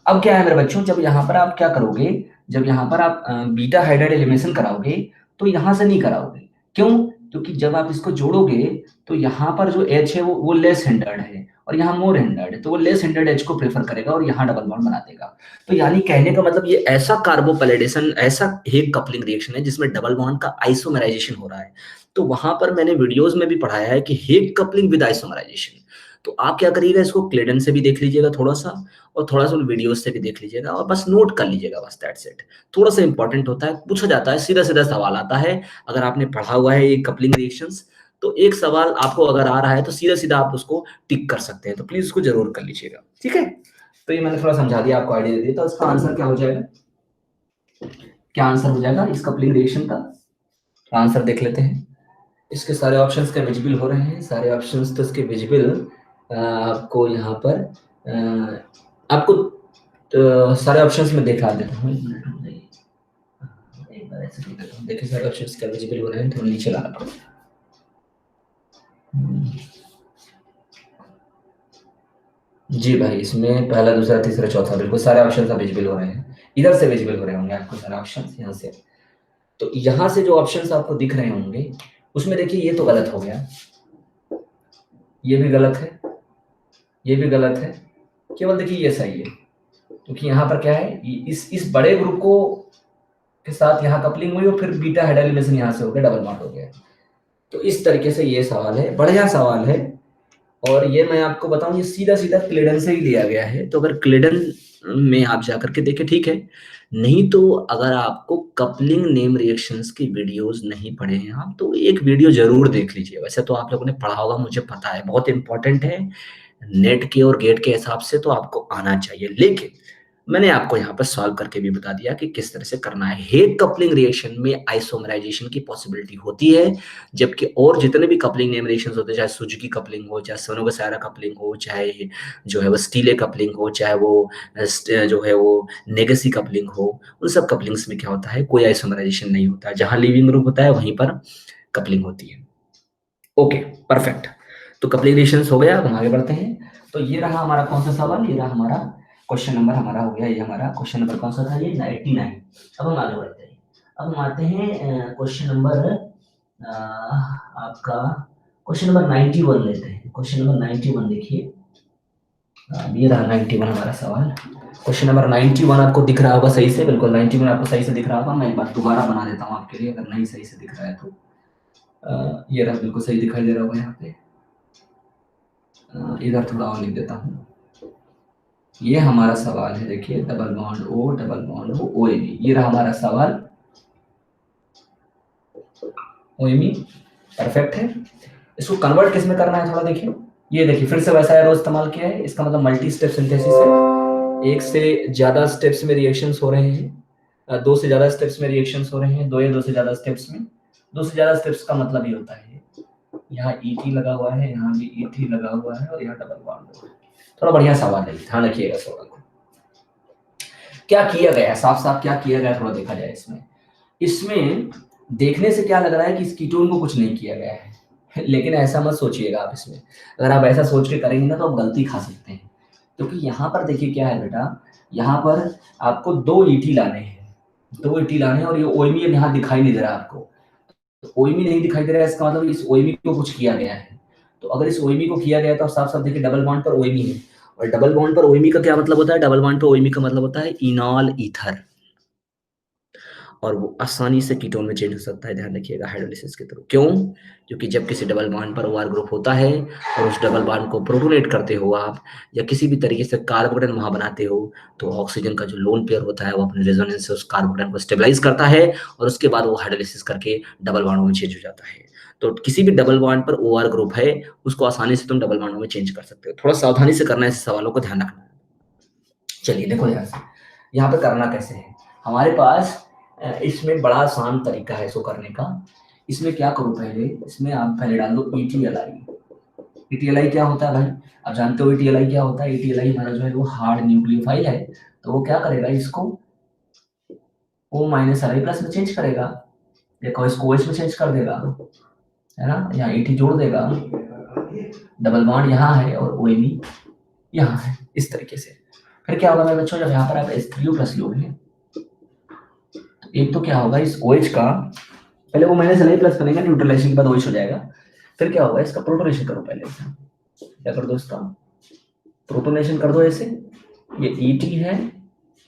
अब क्या है मेरे बच्चों, जब यहाँ पर आप क्या करोगे, जब यहाँ पर आप बीटा हाइड्राइड एलिमिनेशन कराओगे तो यहाँ से नहीं कराओगे। क्यों? क्योंकि जब आप इसको जोड़ोगे तो यहाँ पर जो H है वो लेस हिंडर्ड है और यहाँ मोर हिंडर्ड है, तो वो लेस हिंडर्ड H को प्रेफर करेगा और यहाँ डबल बॉन्ड बना देगा। तो यानी कहने का मतलब ये ऐसा कार्बोपैलेडेशन, ऐसा हेग कपलिंग रिएक्शन है जिसमें डबल बॉन्ड का आइसोमेराइजेशन हो रहा है। तो वहां पर मैंने वीडियोस में भी पढ़ाया है कि हेग कपलिंग विद आइसोमेराइजेशन। तो आप क्या करिएगा, इसको क्लेडन से भी देख लीजिएगा थोड़ा सा और थोड़ा सा वीडियोस से भी देख लीजिएगा और बस नोट कर लीजिएगा, बस दैट्स इट। थोड़ा सा इंपॉर्टेंट होता है, पूछा जाता है, सीधा सीधा सवाल आता है। अगर आपने पढ़ा हुआ है ये कपलिंग रिएक्शंस तो एक सवाल आपको अगर आ रहा है तो सीधा सीधा आप उसको टिक कर सकते हैं, तो प्लीज उसको जरूर कर लीजिएगा, ठीक है। तो ये मैंने थोड़ा समझा दिया आपको, आइडिया दे दिया। तो इसका आंसर क्या हो जाएगा, क्या आंसर हो जाएगा इस कपलिंग रिएक्शन का, आंसर देख लेते हैं। इसके सारे ऑप्शंस क्या विजिबल हो रहे हैं, सारे ऑप्शंस तो इसके विजिबल आपको यहाँ पर आपको सारे ऑप्शंस में दिखा देता हूँ। एक बार ऐसे कर देता हूँ, देखिए सारे ऑप्शंस क्या विजिबल हो रहे हैं, थोड़ा नीचे लाना पड़ेगा। जी भाई, इसमें पहला दूसरा तीसरा चौथा बिल्कुल सारे ऑप्शन विजिबल हो रहे हैं, इधर से विजिबल हो रहे होंगे आपको सारे ऑप्शन यहाँ से। तो यहां से जो ऑप्शंस आपको दिख रहे होंगे उसमें देखिए ये तो गलत हो गया, ये भी गलत है, ये भी गलत है, केवल देखिए ये सही है, क्योंकि यहाँ पर क्या है, इस बड़े ग्रुप को के साथ यहाँ कपलिंग हुई और फिर बीटा हेड एलिमिनेशन यहाँ से हो गया, डबल बॉन्ड हो गया। तो इस तरीके से ये सवाल है, बढ़िया सवाल है। और ये मैं आपको बताऊं, ये सीधा सीधा क्लेडन से ही लिया गया है। तो अगर क्लेडन में आप जाकर के देखें ठीक है, नहीं तो अगर आपको कपलिंग नेम रिएक्शंस की वीडियोस नहीं पढ़े हैं आप, तो एक वीडियो जरूर देख लीजिए। वैसे तो आप लोगों ने पढ़ा होगा, मुझे पता है, बहुत इंपॉर्टेंट है, नेट के और गेट के हिसाब से तो आपको आना चाहिए। लेकिन मैंने आपको यहाँ पर सॉल्व करके भी बता दिया कि किस तरह से करना है। हेग कपलिंग रिएक्शन में आइसोमराइजेशन की पॉसिबिलिटी होती है, जबकि और जितने भी कपलिंग नेम रिएक्शंस होते हैं, चाहे सुजुकी कपलिंग हो, चाहे सोनोगासारा कपलिंग हो, चाहे जो है वो स्टीले कपलिंग हो, चाहे वो जो है वो नेगेसी कपलिंग हो, उन सब कपलिंग्स में क्या होता है, कोई आइसोमराइजेशन नहीं होता है। जहां लिविंग ग्रुप होता है वहीं पर कपलिंग होती है। Okay, perfect. तो कपलिंग रिएक्शंस हो गया, अब हम आगे बढ़ते हैं। तो ये रहा हमारा कौन सा सवाल, ये रहा हमारा क्वेश्चन नंबर हमारा हो गया, ये हमारा क्वेश्चन नंबर कौन सा था, ये 99। अब हम आगे बढ़ते हैं। अब हम आते हैं क्वेश्चन नंबर आपका क्वेश्चन नंबर 91 लेते हैं। क्वेश्चन नंबर 91 देखिए, ये रहा 91 हमारा सवाल। क्वेश्चन नंबर 91 आपको दिख रहा होगा सही से, बिल्कुल 91 आपको सही से दिख रहा होगा। मैं एक बार दोबारा बना देता हूँ आपके लिए, अगर नहीं सही से दिख रहा है तो। ये रहा, बिल्कुल सही दिखाई दे रहा होगा यहाँ पे। इधर थोड़ा और लिख देता हूँ। ये हमारा सवाल है, देखिए double bond O, double bond O, OMe. ये रहा हमारा सवाल, ओएमी, परफेक्ट है। इसको कन्वर्ट किस में करना है थोड़ा देखिए। ये देखिए फिर से वैसा एरो इस्तेमाल किया है, इसका मतलब मल्टी स्टेप सिंथेसिस है। एक से ज्यादा स्टेप्स में रिएक्शंस हो रहे हैं, दो से ज्यादा स्टेप्स में रिएक्शंस हो रहे हैं, दो या दो से ज्यादा स्टेप्स में। दो से ज्यादा स्टेप्स का मतलब ये होता है, यहाँ ईटी लगा हुआ है, यहाँ भी ईटी लगा हुआ है, और यहाँ डबल बॉन्ड। थोड़ा बढ़िया सवाल है, ध्यान रखिएगा सवाल को। क्या किया गया है, साफ साफ क्या किया गया, थोड़ा देखा जाए इसमें। इसमें देखने से क्या लग रहा है कि इस कीटोन को कुछ नहीं किया गया है, लेकिन ऐसा मत सोचिएगा आप। इसमें अगर आप ऐसा सोच के करेंगे ना तो आप गलती खा सकते हैं, क्योंकि यहाँ पर देखिए क्या है बेटा, यहाँ पर आपको दो ईटी लाने हैं, दो ईटी लाने हैं, और ये ओएमी यहाँ दिखाई नहीं दे रहा आपको। तो ओएमी नहीं दिखाई दे रहा है, इसका मतलब इस ओएमी को कुछ किया गया है। तो अगर इस ओएमी को किया गया तो साफ साफ देखिए डबल बॉन्ड पर ओएमी है, और डबल बॉन्ड पर ओएमी का क्या मतलब होता है, डबल बॉन्ड पर ओएमी का मतलब होता है इनॉल ईथर, और वो आसानी से कीटोन में चेंज हो सकता है। ध्यान रखिएगा हाइड्रोलिसिस के थ्रू। क्यों? क्योंकि जब किसी डबल बॉन्ड पर OR ग्रुप होता है और उस डबल बॉन्ड को प्रोटोनेट करते हो आप, या किसी भी तरीके से कार्बोनेट वहां बनाते हो, तो ऑक्सीजन का जो लोन पेयर होता है वो अपने रेजोनेंस से उस कार्बोनेट को स्टेबलाइज करता है, और उसके बाद वो हाइड्रोलिसिस करके डबल बॉन्डों में चेंज हो जाता है। तो किसी भी डबल बॉन्ड पर OR ग्रुप है, उसको आसानी से तुम डबल बॉन्डों में चेंज कर सकते हो। थोड़ा सावधानी से करना है, ऐसे सवालों को ध्यान रखना है। चलिए देखो ध्यान से, यहाँ पे करना कैसे है। हमारे पास इसमें बड़ा आसान तरीका है इसको करने का। इसमें क्या करो, पहले इसमें आप पहले डाल दो ETLI। ETLI क्या होता है भाई, आप जानते हो ETLI क्या होता है। ETLI हमारा जो है वो हार्ड न्यूक्लियोफाइल है, तो वो क्या करेगा, इसको O-Li+ में चेंज करेगा, देखो इसको OH में चेंज कर देगा, है ना, यहाँ ET जोड़ देगा, डबल बॉन्ड यहाँ है और OMe यहाँ है, इस तरीके से। फिर क्या होगा मेरे बच्चों, जब यहाँ पर आप H3O+ लोगे, एक तो क्या होगा, इस OH का पहले वो -Li+ बनेगा, न्यूट्रलाइजेशन के बाद OH हो जाएगा। फिर क्या होगा, इसका प्रोटोनेशन करो, पहले क्या कर दो, इसका प्रोटोनेशन कर दो ऐसे। ये ET है,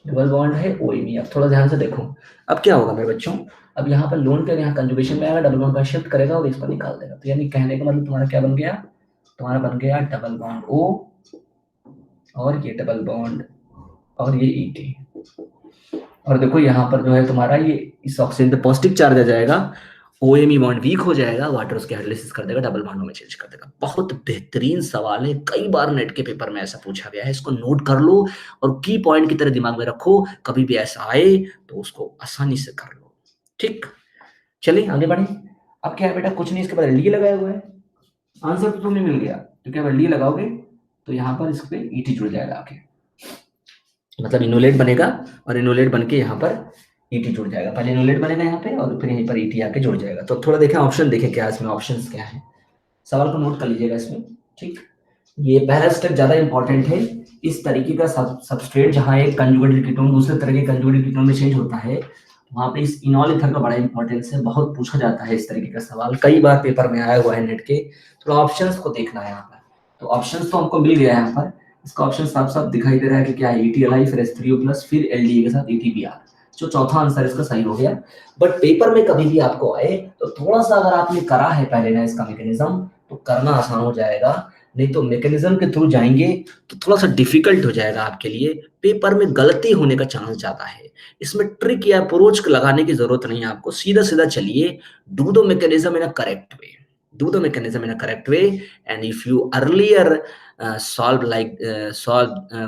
डबल बॉन्ड है, OMe। अब थोड़ा ध्यान से देखो, अब क्या होगा मेरे बच्चों, अब यहाँ पर लोन पे यहाँ कंजुगेशन में आएगा, डबल बॉन्ड का शिफ्ट करेगा और इसको निकाल देगा। तो यानी कहने का मतलब तुम्हारा क्या बन गया, तुम्हारा बन गया डबल बॉन्ड O, और ये डबल बॉन्ड, और ये ET। और देखो यहाँ पर जो है तुम्हारा ये इस ऑक्सीजन पे पॉजिटिव चार्ज आ जाएगा, OMe बॉन्ड वीक हो जाएगा, वाटर उसके हाइड्रोलिसिस कर देगा, डबल बॉन्डों में चेंज कर देगा। बहुत बेहतरीन सवाल है, कई बार नेट के पेपर में ऐसा पूछा गया है। इसको नोट कर लो और की पॉइंट की तरह दिमाग में रखो, कभी भी ऐसा आए तो उसको आसानी से कर लो। ठीक, चलिए आगे बढ़े। अब क्या है बेटा, कुछ नहीं, इसके बाद डी लगाया हुआ है, आंसर तो तुम्हें मिल गया। तो क्या डी लगाओगे तो यहाँ पर इस पे ET जुड़ जाएगा आके, मतलब इनोलेट बनेगा, और इनोलेट बन के यहाँ पर ET जुड़ जाएगा। पहले इनोलेट बनेगा यहाँ पे, और फिर यहीं पर ET आके जुड़ जाएगा। तो थोड़ा देखें ऑप्शन, देखें क्या इसमें ऑप्शंस क्या है, सवाल को नोट कर लीजिएगा इसमें। ठीक, ये पहला स्टेप ज्यादा इंपॉर्टेंट है। इस तरीके का सबस्ट्रेट जहाँ एक कंजुगेटेड कीटोन दूसरे तरह के कंजुगेटेड कीटोन में चेंज होता है, वहां पे इस इनॉल ईथर का बड़ा इंपॉर्टेंस है, बहुत पूछा जाता है इस तरीके का सवाल, कई बार पेपर में आया हुआ है नेट के। थोड़ा ऑप्शंस को देखना है यहाँ पर। तो ऑप्शंस तो हमको मिल गया है यहाँ पर, इसका ऑप्शन साफ साफ दिखाई दे रहा है कि क्या है, ETLI फिर H3O प्लस फिर LDA के साथ ETBR, जो चौथा आंसर इसका सही हो गया। बट पेपर में कभी भी आपको आए तो थोड़ा सा अगर आपने करा है पहले ना इसका मैकेनिज्म, तो करना आसान हो जाएगा। नहीं तो मैकेनिज्म के थ्रू जाएंगे तो थोड़ा सा डिफिकल्ट हो जाएगा आपके लिए, पेपर में गलती होने का चांस ज्यादा है। इसमें ट्रिक या अप्रोच लगाने की जरूरत नहीं है आपको, सीधा सीधा चलिए, do the mechanism in a correct way, do the mechanism in a correct way, and if you earlier solve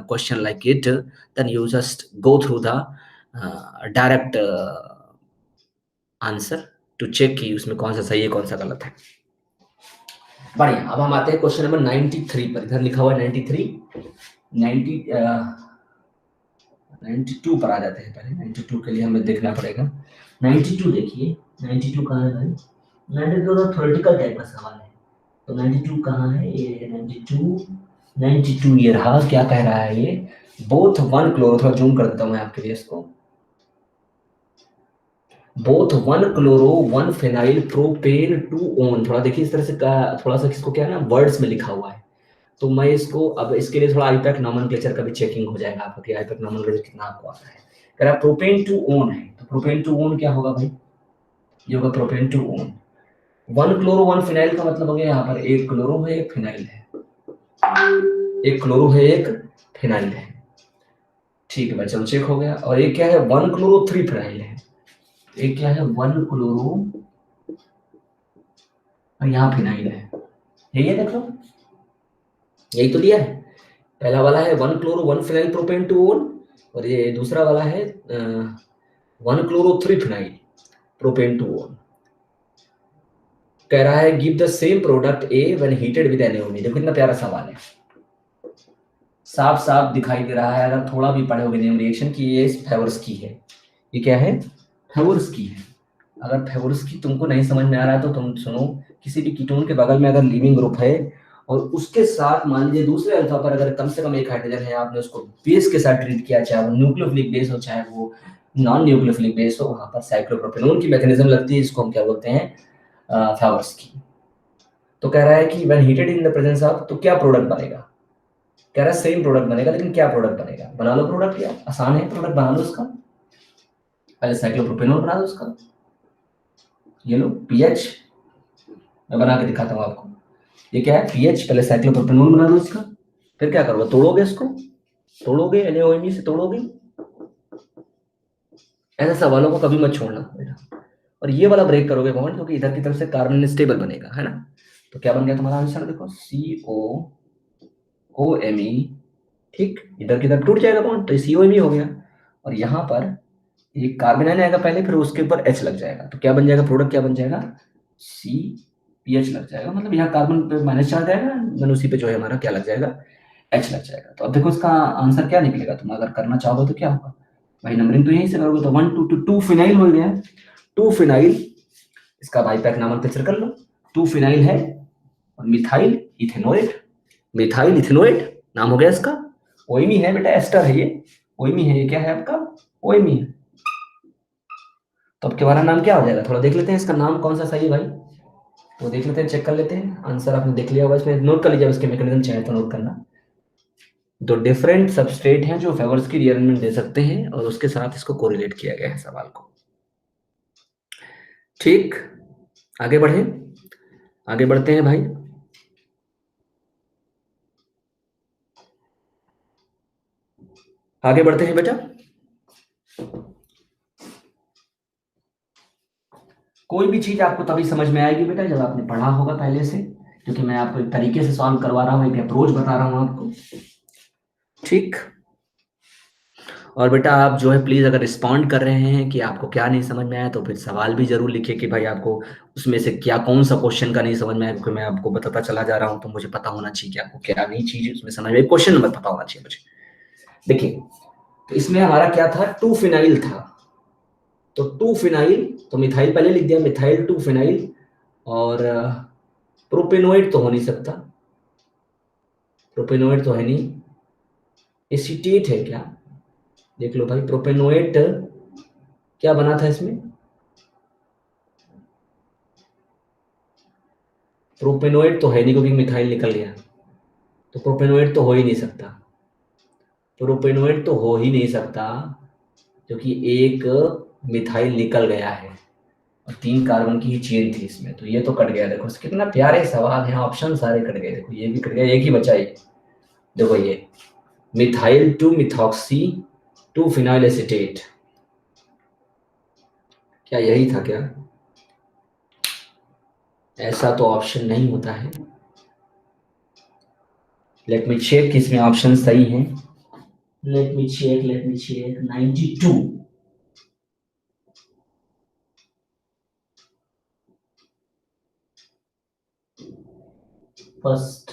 question like it, then you just go through the direct answer to check कि उसमें कौन सा सही है कौन सा गलत है। बढ़िया, अब हम आते हैं क्वेश्चन नंबर 93 पर। इधर लिखा हुआ है 93, 92 पर आ जाते हैं। पहले 92 के लिए हमें देखना पड़ेगा। 92 देखिए, 92 कहाँ है भाई? 92 तो थ्योरेटिकल टाइप का सवाल है, तो 92 कहाँ है? ये है 92 ये रहा। क्या कह रहा है ये? बोथ वन क्लोरो, थोड़ा जूम कर देता हूँ मैं आपके लिए इसको, both one chloro one phenyl propane two own. थोड़ा देखिए इस तरह से थोड़ा सा किसको क्या है ना, वर्ड्स में लिखा हुआ है। तो मैं इसको अब इसके लिए थोड़ा आईपैक नॉमेनक्लेचर का भी चेकिंग हो जाएगा आपका कि आईपैक नॉमेनक्लेचर कितना आपको आता है। कह रहा प्रोपेन टू ओन है, तो प्रोपेन टू ओन क्या होगा भाई? ये होगा propane two own. One chloro one phenyl का मतलब हो गया यहाँ पर एक क्लोरो है एक फिनाइल है, एक क्लोरो है एक फिनाइल है। ठीक है भाई, चलो चेक हो गया। और एक क्या है? वन क्लोरो थ्री फिनाइल है। एक क्या है? वन क्लोरो और यहाँ फिनाइल है। यही है, देख लो, यही तो दिया है। पहला वाला है one chloro one phenyl propane two one, और ये दूसरा वाला है one chloro three phenyl propane two one. कह रहा है give the same product A when heated with एनओनी। देखो कितना प्यारा सवाल है, साफ साफ दिखाई दे रहा है अगर थोड़ा भी पढ़े होगे नेम रिएक्शन की, ये फेवर्स की है। ये क्या है? फेवर्स की है। अगर फेवर्स की तुमको नहीं समझ में आ रहा है तो तुम सुनो, किसी भी कीटोन के बगल में अगर लीविंग ग्रुप है और उसके साथ मान लीजिए दूसरे अल्फा पर अगर कम से कम एक हाइड्रोजन है, आपने उसको बेस के साथ ट्रीट किया, चाहे वो न्यूक्लियोफिलिक बेस हो चाहे वो नॉन न्यूक्लियोफिलिक बेस हो, वहां पर साइक्लोप्रोपेनोन की मैकेनिज्म लगती है, इसको हम क्या बोलते हैं? फेवर्स की। तो कह रहा है कि when heated in the presence of, तो क्या प्रोडक्ट बनेगा? कह रहा है सेम प्रोडक्ट बनेगा, लेकिन क्या प्रोडक्ट बनेगा? बना लो प्रोडक्ट, यार आसान है, प्रोडक्ट बना लो उसका। पहले साइक्लोप्रोपेनॉल बना दो उसका, ये लो पीएच, मैं बना के दिखाता हूँ आपको। ये क्या है? पीएच। पहले साइक्लोप्रोपेनॉल बना दो इसका, फिर क्या करोगे? तोड़ोगे इसको, तोड़ोगे NaOH से तोड़ोगे। ऐसे सवालों को कभी मत छोड़ना बेटा। और ये वाला ब्रेक करोगे बॉन्ड, क्योंकि इधर की तरफ से कार्बन स्टेबल बनेगा, है ना? तो क्या बन गया तुम्हारा आंसर? देखो COOMe, ठीक, इधर की तरफ टूट जाएगा बॉन्ड तो COMe हो गया। और यहाँ पर एक कार्बन आयन आएगा पहले, फिर उसके ऊपर H लग जाएगा, तो क्या बन जाएगा? प्रोडक्ट क्या बन जाएगा? CPH लग जाएगा, मतलब यहाँ कार्बन पे माइनस चार्ज आएगा, देन उसी पे जो है हमारा क्या लग जाएगा? H लग जाएगा। तो अब देखो इसका आंसर क्या निकलेगा, तुम अगर करना चाहोगे तो क्या होगा भाई? नंबरिंग तो यहीं से करोगे, तो 1 2 2 2 फिनाइल हो गया, 2 फिनाइल, इसका बाईपैक नामकरण कर लो। 2 फिनाइल है और मिथाइल इथेनोएट, मिथाइल इथेनोएट नाम हो गया इसका। ओइमी है बेटा, एस्टर है ये, ओइमी है, ये क्या है आपका? ओइमी है। तो अब हमारा नाम क्या हो जाएगा? थोड़ा देख लेते हैं इसका नाम कौन सा सही है भाई, तो देख लेते हैं, चेक कर लेते हैं। आंसर आपने देख लिया होगा, इसमें नोट कर लीजिए, इसके मैकेनिज्म चाहे तो नोट करना। दो डिफरेंट सबस्ट्रेट हैं जो फेवर्स की रीअरेंजमेंट दे सकते हैं, और उसके साथ इसको कोरिलेट किया गया है सवाल को। ठीक, आगे बढ़े, आगे बढ़ते हैं भाई। आगे बढ़ते हैं बेटा। कोई भी चीज आपको तभी समझ में आएगी बेटा जब आपने पढ़ा होगा पहले से, क्योंकि मैं आपको एक तरीके से सॉल्व करवा रहा हूँ, एक अप्रोच बता रहा हूँ आपको। ठीक, और बेटा आप जो है प्लीज अगर रिस्पॉन्ड कर रहे हैं कि आपको क्या नहीं समझ में आया, तो फिर सवाल भी जरूर लिखिए कि भाई आपको उसमें से क्या कौन सा क्वेश्चन का नहीं समझ में आया, क्योंकि मैं आपको बताता चला जा रहा हूँ तो मुझे पता होना चाहिए कि आपको क्या नहीं चीज उसमें समझ में, क्वेश्चन नंबर पता होना चाहिए मुझे। देखिए, तो इसमें हमारा क्या था? 2 फिनाइल था, तो 2 फिनाइल, तो मिथाइल पहले लिख दिया, मिथाइल 2 फिनाइल, और प्रोपेनोइड तो हो नहीं सकता, प्रोपेनोइड तो है नहीं, एसीटेट है क्या? देख लो भाई, प्रोपेनोएट क्या बना था इसमें? प्रोपेनोएट तो है नहीं क्योंकि मिथाइल निकल गया, तो प्रोपेनोएट तो हो ही नहीं सकता, प्रोपेनोएट तो हो ही नहीं सकता क्योंकि एक मिथाइल निकल गया है और 3 कार्बन की ही चेन थी इसमें, तो ये तो कट गया। देखो कितना प्यारे सवाल है, ऑप्शन सारे कट गए। देखो ये भी कट गया, एक ही बचा ये। देखो ये methyl to methoxy to phenyl acetate, क्या यही था क्या? ऐसा तो ऑप्शन नहीं होता है। लेट मी चेक कि इसमें ऑप्शन सही हैं। Let me check 92 first.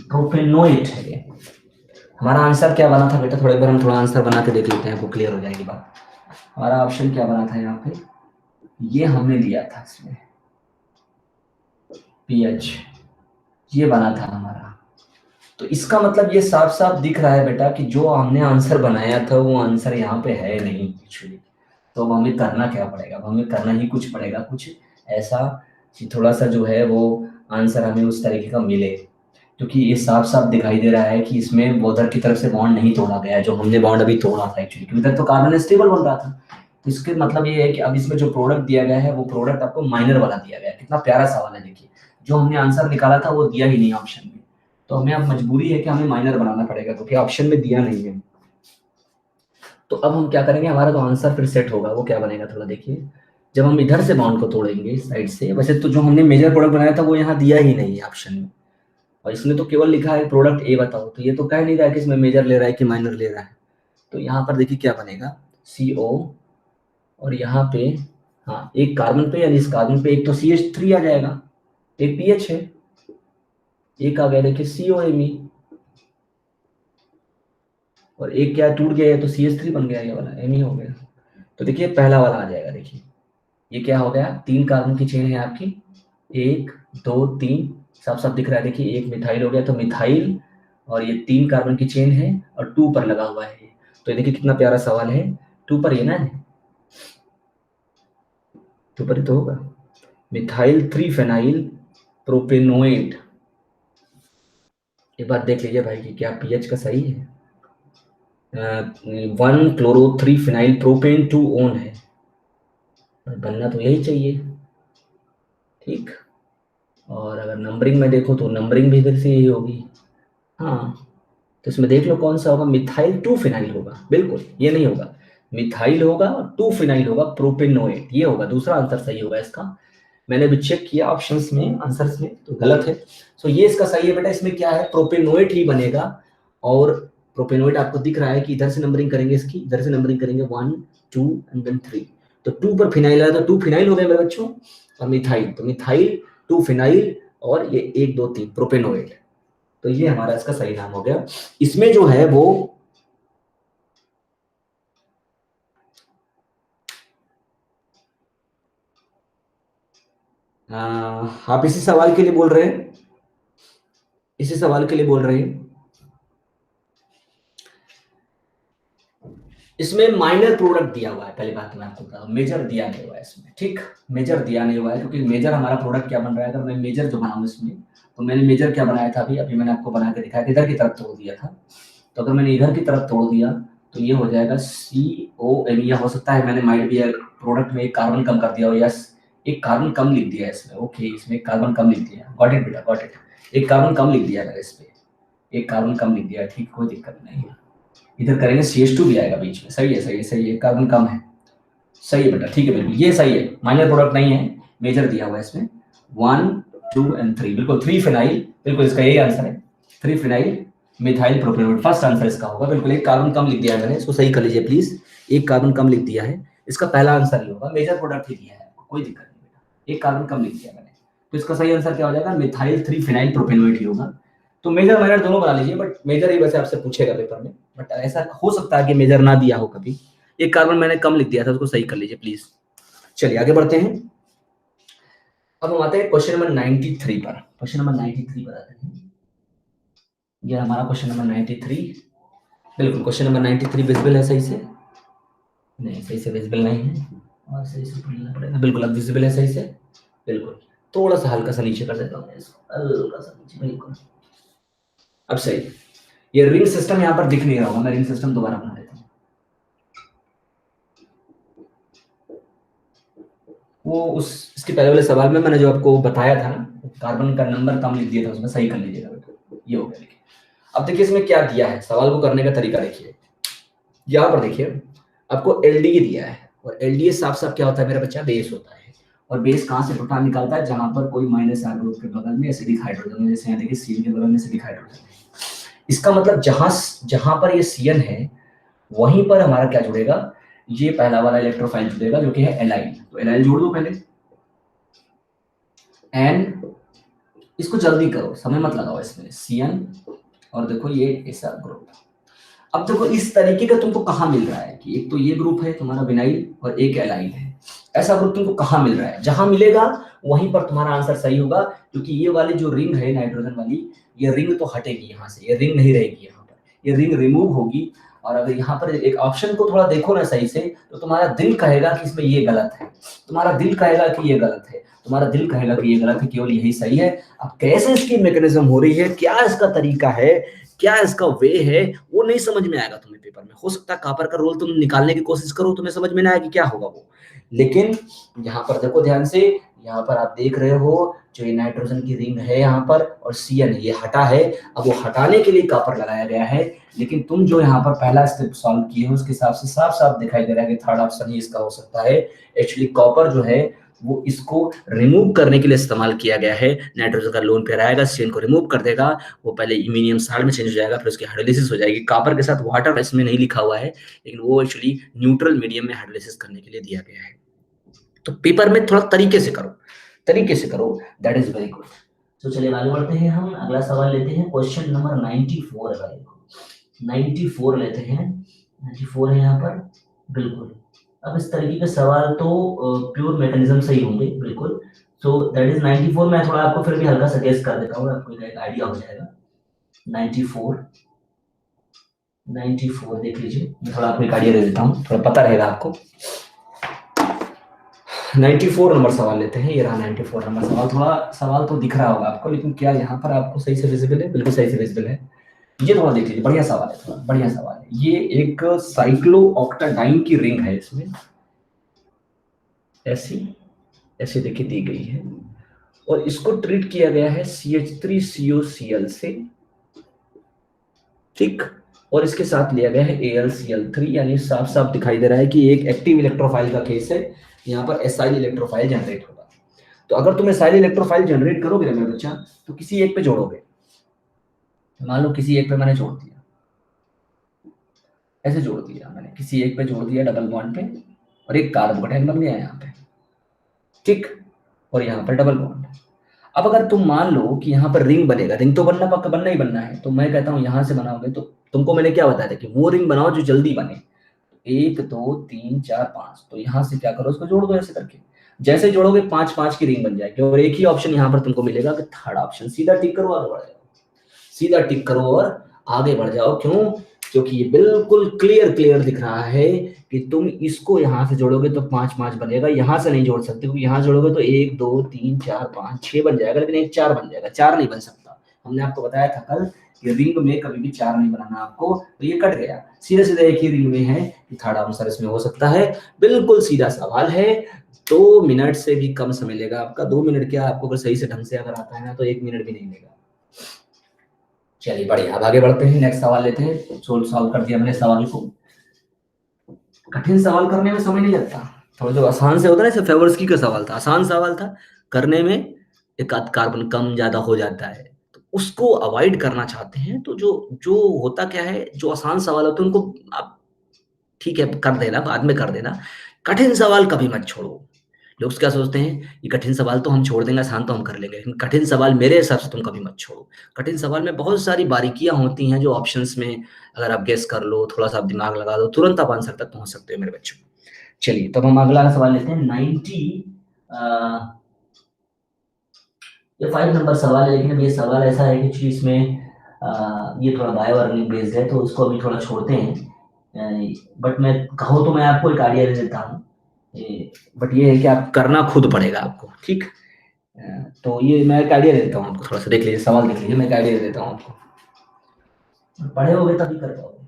Propanoate है ये। हमारा आंसर क्या बना था बेटा? थोड़ा एक बार हम थोड़ा आंसर बना के देख लेते हैं, आपको क्लियर हो जाएगी बात। हमारा ऑप्शन क्या बना था यहाँ पे? ये हमने लिया था इसमें पीएच, ये बना था हमारा। तो इसका मतलब ये साफ साफ दिख रहा है बेटा कि जो हमने आंसर बनाया था वो आंसर यहाँ पे है नहीं एक्चुअली। तो अब हमें करना क्या पड़ेगा? अब हमें करना ही कुछ पड़ेगा, कुछ ऐसा कि थोड़ा सा जो है वो आंसर हमें उस तरीके का मिले, क्योंकि ये साफ साफ दिखाई दे रहा है कि इसमें बोधर की तरफ से बॉन्ड नहीं तोड़ा गया है, जो हमने बॉन्ड अभी तोड़ा था एक्चुअली, क्योंकि इधर तो कार्बन स्टेबल बन रहा था। तो इसके मतलब ये है कि अब इसमें जो प्रोडक्ट दिया गया है वो प्रोडक्ट आपको माइनर वाला दिया गया है। कितना प्यारा सवाल है, देखिए जो हमने आंसर निकाला था वो दिया ही नहीं ऑप्शन में, तो हमें अब मजबूरी है कि हमें माइनर बनाना पड़ेगा क्योंकि ऑप्शन में दिया नहीं है। तो अब हम क्या करेंगे, हमारा जो आंसर फिर सेट होगा वो क्या बनेगा थोड़ा देखिए। जब हम इधर से बाउंड को तोड़ेंगे साइड से, वैसे तो जो हमने मेजर प्रोडक्ट बनाया था वो यहाँ दिया ही नहीं है ऑप्शन में, और इसने तो केवल लिखा है प्रोडक्ट ए बताओ, तो ये तो कह नहीं रहा है कि इसमें मेजर ले रहा है कि माइनर ले रहा है। तो यहाँ पर देखिए क्या बनेगा, CO, और यहाँ पे हाँ एक कार्बन पे यानी इस कार्बन पे एक तो CH3 आ जाएगा, एक पीएच है, एक आ गया देखिए COMe, और एक क्या टूट गया है तो CH3 बन गया, ये वाला Me हो गया। तो देखिए पहला वाला आ जाएगा, देखिए ये क्या हो गया, 3 कार्बन की चेन है आपकी, 1 2 3, साफ साफ दिख रहा है। देखिए एक मिथाइल हो गया, तो मिथाइल, और ये 3 कार्बन की चेन है और 2 पर लगा हुआ है। तो देखिए कितना प्यारा सवाल है, 2 पर ये ना है, 2 पर ही तो होगा। मिथाइल 3 फेनाइल प्रोपेनोएट, एक बार देख लीजिए भाई कि क्या पीएच का सही है। 1 क्लोरो 3 फिनाइल प्रोपेन 2 ओन है, बनना तो यही चाहिए, ठीक। और अगर नंबरिंग में देखो तो नंबरिंग भी इधर से यही होगी, हाँ। तो इसमें देख लो कौन सा होगा, मिथाइल 2 फिनाइल होगा, बिल्कुल ये नहीं होगा, मिथाइल होगा और 2 फिनाइल होगा प्रोपेनोएट, ये होगा, दूसरा आंसर सही होगा इसका। मैंने भी चेक किया ऑप्शंस में, आंसर्स में, तो गलत है। सो ये इसका सही है बेटा, इसमें क्या है प्रोपेनोएट ही बनेगा। और प्रोपेनोएट आपको दिख रहा है कि इधर से नंबरिंग करेंगे इसकी, इधर से नंबरिंग करेंगे 1 2 एंड देन 3, तो 2 पर फिनाइल आया तो 2 फिनाइल हो गए मेरे बच्चों, और मिथाइल तो मिथाइल 2 फिनाइल, और ये 1 2 3 प्रोपेनोएट, तो ये हमारा इसका सही नाम हो गया। इसमें जो है वो आप इसी सवाल के लिए बोल रहे हैं, इसी सवाल के लिए बोल रहे हैं। इसमें माइनर प्रोडक्ट दिया हुआ है, पहली बात तो मैं आपको बता दूं, मेजर दिया नहीं हुआ है इसमें, ठीक। मेजर दिया नहीं हुआ है क्योंकि मेजर हमारा प्रोडक्ट क्या बन रहा है, अगर मैं मेजर जो बनाऊं इसमें, तो मैंने मेजर क्या बनाया था, अभी अभी मैंने आपको बना के दिखाया, इधर की तरफ तोड़ दिया था। तो अगर मैंने इधर की तरफ तोड़ दिया तो ये हो जाएगा COM, या हो सकता है मैंने माइट भी प्रोडक्ट में एक कार्बन कम कर दिया हो, यस एक कार्बन कम लिख दिया है इसमें, ओके इसमें एक कार्बन कम लिख दिया, गॉट इट बेटा गॉट इट, एक कार्बन कम लिख दिया मैंने इस पे, एक कार्बन कम लिख दिया, ठीक कोई दिक्कत नहीं है। इधर करेंगे CH2 भी आएगा बीच में, सही है सही है सही है, कार्बन कम है, सही है बेटा, ठीक है बिल्कुल ये सही है, माइनर प्रोडक्ट नहीं है, मेजर दिया हुआ है इसमें 1 2 एंड 3, बिल्कुल 3 फिनाइल, बिल्कुल इसका यही आंसर है, 3 phenyl methyl propanoate, first answer इसका होगा, बिल्कुल एक कार्बन कम लिख दिया है मैंने, इसको सही कर लीजिए प्लीज, एक कार्बन कम लिख दिया है, इसका पहला आंसर ही होगा, मेजर प्रोडक्ट ही दिया है आपको, कोई दिक्कत नहीं बेटा, एक कार्बन कम लिख दिया मैंने, तो इसका सही आंसर क्या हो जाएगा, मिथाइल 3 फिनाइल प्रोपेनोएट ही होगा। तो मेजर माइनर दोनों बना लीजिए, बट मेजर ही वैसे आपसे पूछेगा पेपर में, बट ऐसा हो सकता है कि मेजर ना दिया हो कभी, एक कार्बन मैंने कम लिख दिया था, उसको सही कर लीजिए प्लीज। चलिए आगे बढ़ते हैं। अब हम आते हैं क्वेश्चन नंबर 93 पर, क्वेश्चन नंबर 93 पर आते हैं, ये हमारा क्वेश्चन नंबर 93। बिल्कुल क्वेश्चन नंबर 93 विजिबल है सही से? नहीं, सही से विजिबल नहीं है और सही से पढ़ना पड़ेगा। बिल्कुल अब विजिबल है सही से? बिल्कुल। थोड़ा सा हल्का सा नीचे कर देता हूँ मैं इसको, हल्का सा नीचे, बिल्कुल। अब सही। ये रिंग सिस्टम यहाँ पर दिख नहीं रहा होगा, मैं रिंग सिस्टम दोबारा बना देता हूँ। वो इसके पहले वाले सवाल में मैंने जो आपको बताया था ना, कार्बन का नंबर कम लिख दिया था, उसमें सही कर लीजिएगा। ये हो गया। देखिए अब देखिए इसमें क्या दिया है, सवाल को करने का तरीका देखिए। यहाँ पर देखिए आपको एलडीए दिया है, और एलडीए साफ साफ क्या होता है मेरा बच्चा, बेस होता है। और बेस कहाँ से प्रोटॉन निकलता है, जहां पर कोई माइनस आर ग्रुप के बगल में एसिडिक हाइड्रोजन, जैसे यहाँ देखिए सी के बगल में एसिडिक हाइड्रोजन है। इसका मतलब जहां जहां पर ये सीएन है वहीं पर हमारा क्या जुड़ेगा, ये पहला वाला इलेक्ट्रोफाइल जुड़ेगा जो कि है एलाइल। तो एलाइल जोड़ दो पहले, एन, इसको जल्दी करो, समय मत लगाओ इसमें, सीएन और देखो ये ऐसा ग्रुप। अब देखो इस तरीके का तुमको कहाँ मिल रहा है कि एक तो ये ग्रुप है तुम्हारा विनाइल और एक एलाइल है, ऐसा ग्रुप तुमको कहाँ मिल रहा है, जहां मिलेगा वहीं पर तुम्हारा आंसर सही होगा। क्योंकि ये वाली जो रिंग है नाइट्रोजन वाली, ये रिंग तो हटेगी यहाँ से, ये रिंग नहीं रहेगी यहाँ पर, ये रिंग रिमूव होगी। और अगर यहाँ पर एक ऑप्शन को थोड़ा देखो ना सही से, तो तुम्हारा दिल कहेगा कि इसमें ये गलत है, तुम्हारा दिल कहेगा कि ये गलत है, तुम्हारा दिल कहेगा कि ये गलत है, केवल यही सही है। अब कैसे इसकी मैकेनिज्म हो रही है, क्या इसका तरीका है, क्या इसका वे है, वो नहीं समझ में आएगा तुम्हें पेपर में। हो सकता है कॉपर का रोल तुम निकालने की कोशिश करो, तुम्हें समझ में ना आए कि क्या होगा वो। लेकिन यहाँ पर देखो ध्यान से, यहाँ पर आप देख रहे हो जो ये नाइट्रोजन की रिंग है यहाँ पर, और सीएन ये हटा है। अब वो हटाने के लिए कॉपर लगाया गया है, लेकिन तुम जो यहाँ पर पहला स्टेप सॉल्व किए हो उसके हिसाब से साफ साफ दिखाई दे रहा है कि थर्ड ऑप्शन ही इसका हो सकता है। एक्चुअली कॉपर जो है वो इसको रिमूव करने के लिए इस्तेमाल किया गया है। नाइट्रोजन का लोन पेयर आएगा, सीएन को रिमूव कर देगा, वो पहले इमिनियम साल्ट में चेंज हो जाएगा, फिर उसकी हाइड्रोलिसिस हो जाएगी। कॉपर के साथ वाटर इसमें नहीं लिखा हुआ है, लेकिन वो एक्चुअली न्यूट्रल मीडियम में हाइड्रोलिसिस करने के लिए दिया गया है। तो पेपर में थोड़ा तरीके से करो, तरीके से करो, दैट इज वेरी गुड। तो चलिए आगे बढ़ते हैं, हम अगला सवाल लेते हैं, क्वेश्चन नंबर 94 है, 94 लेते हैं, 94 है यहाँ पर, बिल्कुल। अब इस तरीके के सवाल तो प्योर मैकेनिज्म से ही होंगे, बिल्कुल। So that is 94। मैं थोड़ा आपको फिर भी हल्का सा गेस कर देता हूँ, आपको एक आइडिया हो जाएगा। 94 देख लीजिए, मैं थोड़ा आपको एक आइडिया दे देता हूँ, थोड़ा पता रहेगा आपको। 94 नंबर सवाल लेते हैं, ये रहा 94 नंबर सवाल। थोड़ा सवाल तो दिख रहा होगा आपको, लेकिन क्या यहाँ पर आपको सही से विजिबल है? बिल्कुल सही से विजिबल है। ये थोड़ा देख लीजिए, बढ़िया सवाल है, थोड़ा बढ़िया सवाल है। ये एक साइक्लोऑक्टाडाइन की रिंग है, इसमें ऐसी ऐसी देखिए दी गई है, और इसको ट्रीट किया गया है CH3COCl से, ठीक। और इसके साथ लिया गया है AlCl3, यानी साफ साफ दिखाई दे रहा है कि एक एक्टिव इलेक्ट्रोफाइल का केस है, यहाँ पर एसाइल इलेक्ट्रोफाइल जनरेट होगा। तो अगर तुम एसाइल इलेक्ट्रोफाइल जनरेट करोगे ना मेरे बच्चा, तो किसी एक पे जोड़ोगे। मान लो किसी एक पे मैंने जोड़ दिया, ऐसे जोड़ दिया मैंने, किसी एक पे जोड़ दिया डबल बॉन्ड पे, और एक कार्बोकेटाइन बन गया यहाँ पे, ठीक। और यहाँ पर डबल बॉन्ड। अब अगर तुम मान लो कि यहाँ पर रिंग बनेगा, रिंग तो बनना पक्का, बनना ही बनना है, तो मैं कहता हूँ यहाँ से बनाओगे, तो तुमको मैंने क्या बताया था कि वो रिंग बनाओ जो जल्दी बने, 1 2 3 4 5, तो यहाँ से क्या करो, उसको जोड़ दो ऐसे करके। जैसे जोड़ोगे 5 5 की रिंग बन जाएगी, और एक ही ऑप्शन यहाँ पर तुमको मिलेगा कि थर्ड ऑप्शन। सीधा टिक करो और बढ़ जाओ, सीधा टिक करो और आगे बढ़ जाओ। क्यों? क्योंकि ये बिल्कुल क्लियर दिख रहा है कि तुम इसको यहाँ से जोड़ोगे तो 5 5 बनेगा, यहाँ से नहीं जोड़ सकते, क्योंकि यहाँ जोड़ोगे तो 1 2 3 4 5 6 बन जाएगा, लेकिन एक 4 बन जाएगा, 4 नहीं बन सकता। हमने आपको बताया था कल कि रिंग में कभी भी 4 नहीं बनाना आपको, तो ये कट गया, सीधे सीधे एक ही रिंग में है कि थर्ड आंसर इसमें हो सकता है। बिल्कुल सीधा सवाल है, 2 मिनट से भी कम समय लेगा आपका। 2 मिनट क्या, आपको अगर सही से ढंग से अगर आता है ना तो 1 मिनट भी नहीं लेगा। चलिए बढ़िया, अब आगे बढ़ते हैं, नेक्स्ट सवाल लेते हैं। सॉल्व कर दिया मैंने सवाल को। कठिन सवाल करने में समय नहीं लगता, थोड़ा जो आसान से होता है, जैसे फेवर्सकी का सवाल था, आसान सवाल था, करने में एक आध कार्बन कम ज्यादा हो जाता है, तो उसको अवॉइड करना चाहते हैं। तो जो जो होता क्या है, जो आसान सवाल होते हैं उनको आप ठीक है कर देना, बाद में कर देना, कठिन सवाल कभी मत छोड़ो। लोग क्या सोचते हैं, ये कठिन सवाल तो हम छोड़ देंगे, आसान तो हम कर लेंगे, लेकिन कठिन सवाल मेरे हिसाब से तुम कभी मत छोड़ो। कठिन सवाल में बहुत सारी बारीकियां होती हैं, जो ऑप्शंस में अगर आप गेस कर लो, थोड़ा सा आप दिमाग लगा दो, तुरंत आप आंसर तक पहुंच सकते हो मेरे बच्चों। चलिए तब हम अगला सवाल लेते हैं। 90 ये 5 नंबर सवाल है, लेकिन अब ये सवाल ऐसा है कि इसमें ये थोड़ा बायो अर्निंग बेस्ड है, तो उसको अभी थोड़ा छोड़ते हैं। बट मैं कहो तो मैं आपको एक आइडिया दे देता हूँ, बट ये है कि आप करना खुद पड़ेगा आपको, ठीक। तो ये मैं एक आइडिया दे देता हूँ आपको, थोड़ा सा देख लीजिए, सवाल देख लीजिए, मैं एक आइडिया दे देता हूँ आपको, पढ़े होगे तभी कर पाओगे।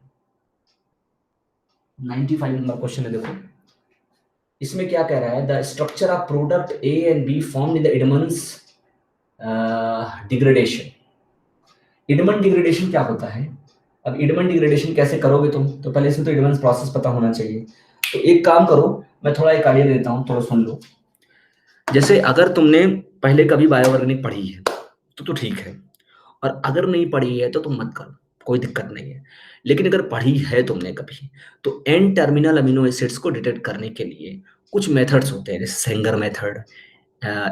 95 नंबर क्वेश्चन है, देखो इसमें क्या कह रहा है, the structure of product A and B form in the Edman's degradation. Edman degradation क्या होता है? अब एडमंड डिग्रेडेशन कैसे करोगे तुम, तो पहले से तो एडमंड प्रोसेस पता होना चाहिए। तो एक काम करो, मैं थोड़ा एक आइडिया देता हूँ, थोड़ा सुन लो। जैसे अगर तुमने पहले कभी बायोऑर्गेनिक पढ़ी है तो ठीक है, और अगर नहीं पढ़ी है तो तुम मत करो, कोई दिक्कत नहीं है। लेकिन अगर पढ़ी है तुमने कभी, तो एन टर्मिनल अमीनो एसिड्स को डिटेक्ट करने के लिए कुछ मेथड्स होते हैं, जैसे सेंगर मेथड,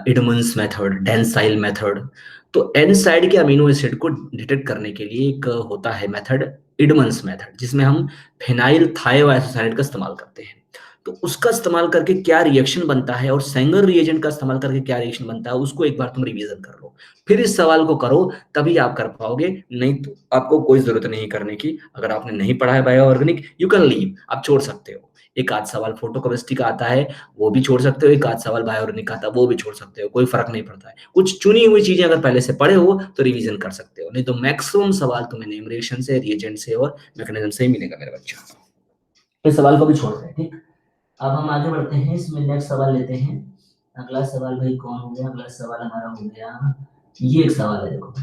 इडमंस मेथड, डेंसाइल मेथड। तो एन साइड के अमीनो एसिड को डिटेक्ट करने के लिए एक होता है मेथड, इडमंस मेथड, जिसमें हम फिनाइल थायोआइसोसाइनेट का इस्तेमाल करते हैं। तो उसका इस्तेमाल करके क्या रिएक्शन बनता है और सेंगर रिएजेंट का इस्तेमाल करके क्या रिएक्शन बनता है, उसको एक बार तुम रिवीजन कर लो, फिर इस सवाल को करो, तभी आप कर पाओगे। नहीं तो आपको कोई जरूरत नहीं करने की। अगर आपने नहीं पढ़ा है bio organic, you can leave, आप छोड़ सकते हो। एक आध सवाल फोटोकेमिस्ट्री का आता है, वो भी छोड़ सकते हो। एक आध सवाल बायो ऑर्गेनिक का आता है, वो भी छोड़ सकते हो, कोई फर्क नहीं पड़ता है। कुछ चुनी हुई चीजें अगर पहले से पढ़े हो तो रिवीजन कर सकते हो, नहीं तो मैक्सिमम सवाल तुम्हें न्यूमरेशन से, रिएजेंट से और मैकेनिज्म से ही मिलेगा मेरे बच्चों। इस सवाल को भी छोड़ दें, ठीक। अब हम आगे बढ़ते हैं, इसमें नेक्स्ट सवाल लेते हैं। अगला सवाल भाई कौन हो गया, अगला सवाल हमारा हो गया, ये एक सवाल है, देखो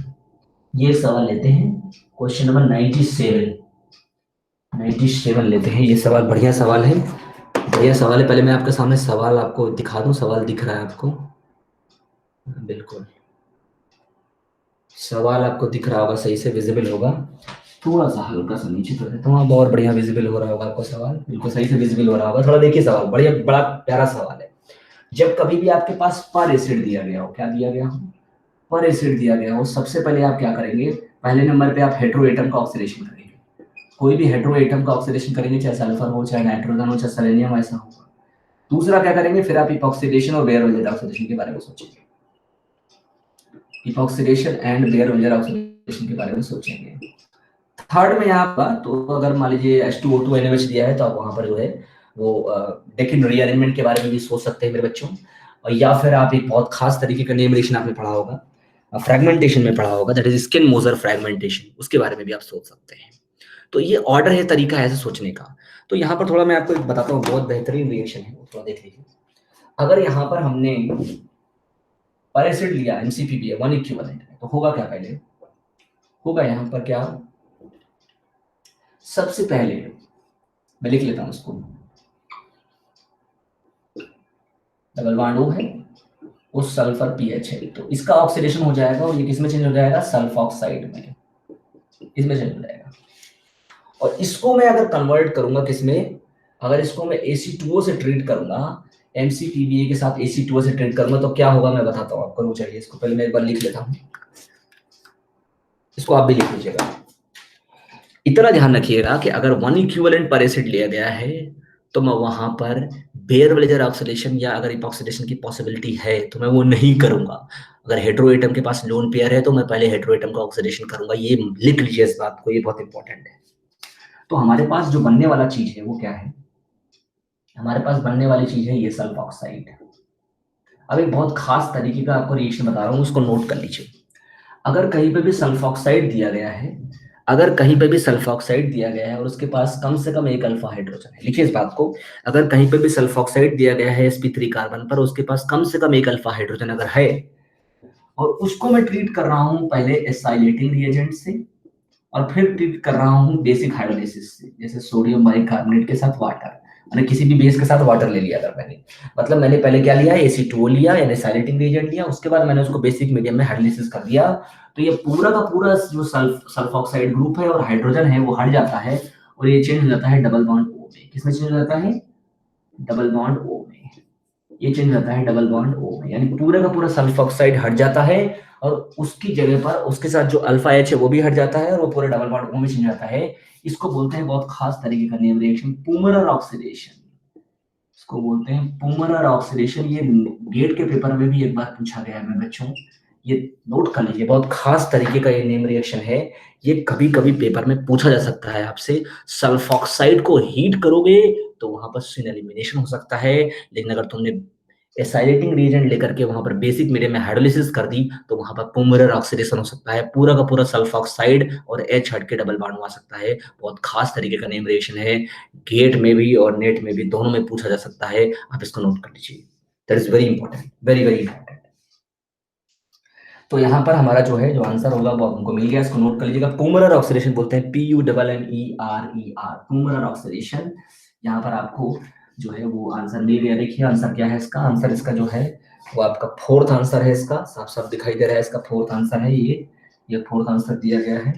ये एक सवाल लेते हैं, क्वेश्चन नंबर 97। 97 लेते हैं, ये सवाल बढ़िया सवाल है, बढ़िया सवाल है। पहले मैं आपके सामने सवाल आपको दिखा दूं, सवाल दिख रहा है आपको? बिल्कुल, सवाल आपको दिख रहा होगा, सही से विजिबल होगा। थोड़ा सा हल्का सा नीचे कर देता हूँ, बहुत बढ़िया विजिबल हो रहा होगा आपको, सवाल बिल्कुल सही से विजिबल हो रहा होगा। थोड़ा देखिए सवाल, बढ़िया बड़ा प्यारा सवाल है। जब कभी भी आपके पास पर एसिड दिया गया हो, क्या दिया गया हो, पर एसिड दिया गया हो, सबसे पहले आप क्या करेंगे, पहले नंबर पे आप हेटेरो एटम का ऑक्सीडेशन करेंगे। कोई भी हेटेरो एटम का ऑक्सीडेशन करेंगे, चाहे सल्फर हो, चाहे नाइट्रोजन हो, चाहे सेलेनियम, ऐसा होगा। दूसरा क्या करेंगे, फिर आप इपॉक्सीडेशन और बेयर वेंजर ऑक्सीडेशन के बारे में सोचेंगे। इपॉक्सीडेशन एंड बेयर वेंजर ऑक्सीडेशन के बारे में सोचेंगे। थर्ड में आपका, तो अगर मान लीजिए H2O2 NaOH दिया है, तो आप वहां पर जो है वो डेकिन रीअरेंजमेंट के बारे में भी सोच सकते हैं मेरे बच्चों। और या फिर आप एक बहुत खास तरीके का नेम रिलेशन आपने पढ़ा होगा, फ्रेगमेंटेशन में पढ़ा होगा, दैट इज स्किन मोजर फ्रेगमेंटेशन, उसके बारे में भी आप सोच सकते हैं। तो ये ऑर्डर है, तरीका है ऐसे सोचने का। तो यहाँ पर थोड़ा मैं आपको एक बताता हूँ, बहुत बेहतरीन रिएक्शन है, थोड़ा देख लीजिए। अगर यहाँ पर हमने पर एसिड लिया, MCPB है 1 इक्विवेलेंट है, तो होगा क्या, पहले होगा यहाँ पर क्या, सबसे पहले मैं लिख लेता हूँ उसको, डबल बॉन्ड O है, उस सल्फर पीएच है, तो इसका ऑक्सीडेशन हो जाएगा और ये किसमें चेंज हो जाएगा, सल्फॉक्साइड में, इसमें चेंज हो जाएगा। और इसको मैं अगर कन्वर्ट करूंगा किसमें, अगर इसको मैं AC2O से ट्रीट करूंगा, MCPBA के साथ AC2O से ट्रीट करूंगा, तो क्या होगा मैं बताता हूँ आपको। चाहिए इसको पहले मैं एक बार लिख लेता हूँ, इसको आप भी लिख लीजिएगा। इतना ध्यान रखिएगा कि अगर 1 इक्विवेलेंट पर एसिड लिया गया है, तो मैं वहां पर बेयर वेंजर ऑक्सीडेशन या अगर इपॉक्सीडेशन की पॉसिबिलिटी है तो मैं वो नहीं करूंगा। अगर हेटेरो एटम के पास लोन पेयर है तो मैं पहले हेटेरो एटम का ऑक्सीडेशन करूंगा। ये लिख लीजिए इस बात को, ये बहुत इंपॉर्टेंट है। तो हमारे पास जो बनने वाला चीज है वो क्या है, हमारे पास बनने वाली चीज है ये सल्फॉक्साइड। अब एक बहुत खास तरीके का आपको रिएक्शन बता रहा हूँ, उसको नोट कर लीजिए। अगर कहीं पे भी सल्फॉक्साइड दिया गया है, अगर कहीं पे भी सल्फॉक्साइड दिया गया है और उसके पास कम से कम एक अल्फा हाइड्रोजन है, लिखिए इस बात को, अगर कहीं पे भी सल्फॉक्साइड दिया गया है sp3 कार्बन पर, उसके पास कम से कम एक अल्फा हाइड्रोजन अगर है, और उसको मैं ट्रीट कर रहा हूं पहले एसाइलेटिंग रिएजेंट से, और फिर ट्रीट कर रहा हूं बेसिक हाइड्रोलिसिस से, जैसे सोडियम बाइकार्बोनेट के साथ वाटर, मैंने किसी भी बेस के साथ वाटर ले लिया, अगर मैंने मतलब मैंने पहले क्या लिया, AC2O लिया यानी एसाइलेटिंग रिएजेंट लिया, उसके बाद मैंने उसको बेसिक मीडियम में हाइड्रोलिसिस कर दिया, तो ये पूरा का पूरा जो सल्फॉक्साइड ग्रुप है और हाइड्रोजन है वो हट जाता है, और ये चेंज हो जाता है डबल बॉन्ड O में। किसमें चेंज हो जाता है, डबल बॉन्ड O में। ये चेंज हो जाता है डबल बॉन्ड O में, यानी पूरा का पूरा सल्फॉक्साइड हट जाता है, और उसकी जगह पर उसके साथ जो अल्फा H है वो भी हट जाता है, और वो पूरा डबल बॉन्ड O में चेंज हो जाता है। इसको बोलते हैं बहुत खास तरीके का नेम रिएक्शन, पूमरर ऑक्सीडेशन। इसको बोलते हैं पूमरर ऑक्सीडेशन। ये गेट के पेपर में भी एक बार पूछा गया है मेरे बच्चों, ये नोट कर लीजिए, बहुत खास तरीके का ये नेम रिएक्शन है। ये कभी कभी पेपर में पूछा जा सकता है आपसे। सल्फॉक्साइड को हीट करोगे तो वहां पर सिन एलिमिनेशन हो सकता है, लेकिन अगर तुमने एसाइलेटिंग रिएजेंट लेकर के वहां पर बेसिक मीडियम में हाइड्रोलिसिस कर दी तो वहां पर पुमरर ऑक्सीडेशन हो सकता है, पूरा का पूरा सल्फॉक्साइड और एच हट के डबल बॉन्ड आ सकता है। बहुत खास तरीके का नेम रिएक्शन है, गेट में भी और नेट में भी दोनों में पूछा जा सकता है। आप इसको नोट कर लीजिए, that is very important, very very important. तो यहाँ पर हमारा जो है जो आंसर होगा वो हमको मिल गया, इसको नोट कर लीजिएगा। पुमरर ऑक्सीडेशन बोलते हैं, PUMMERER, पुमरर ऑक्सीडेशन। यहाँ पर आपको जो है वो आंसर मिल गया। देखिए आंसर क्या है इसका, आंसर इसका जो है वो आपका फोर्थ आंसर है, इसका साफ साफ दिखाई दे रहा है, इसका फोर्थ आंसर है ये फोर्थ आंसर दिया गया है,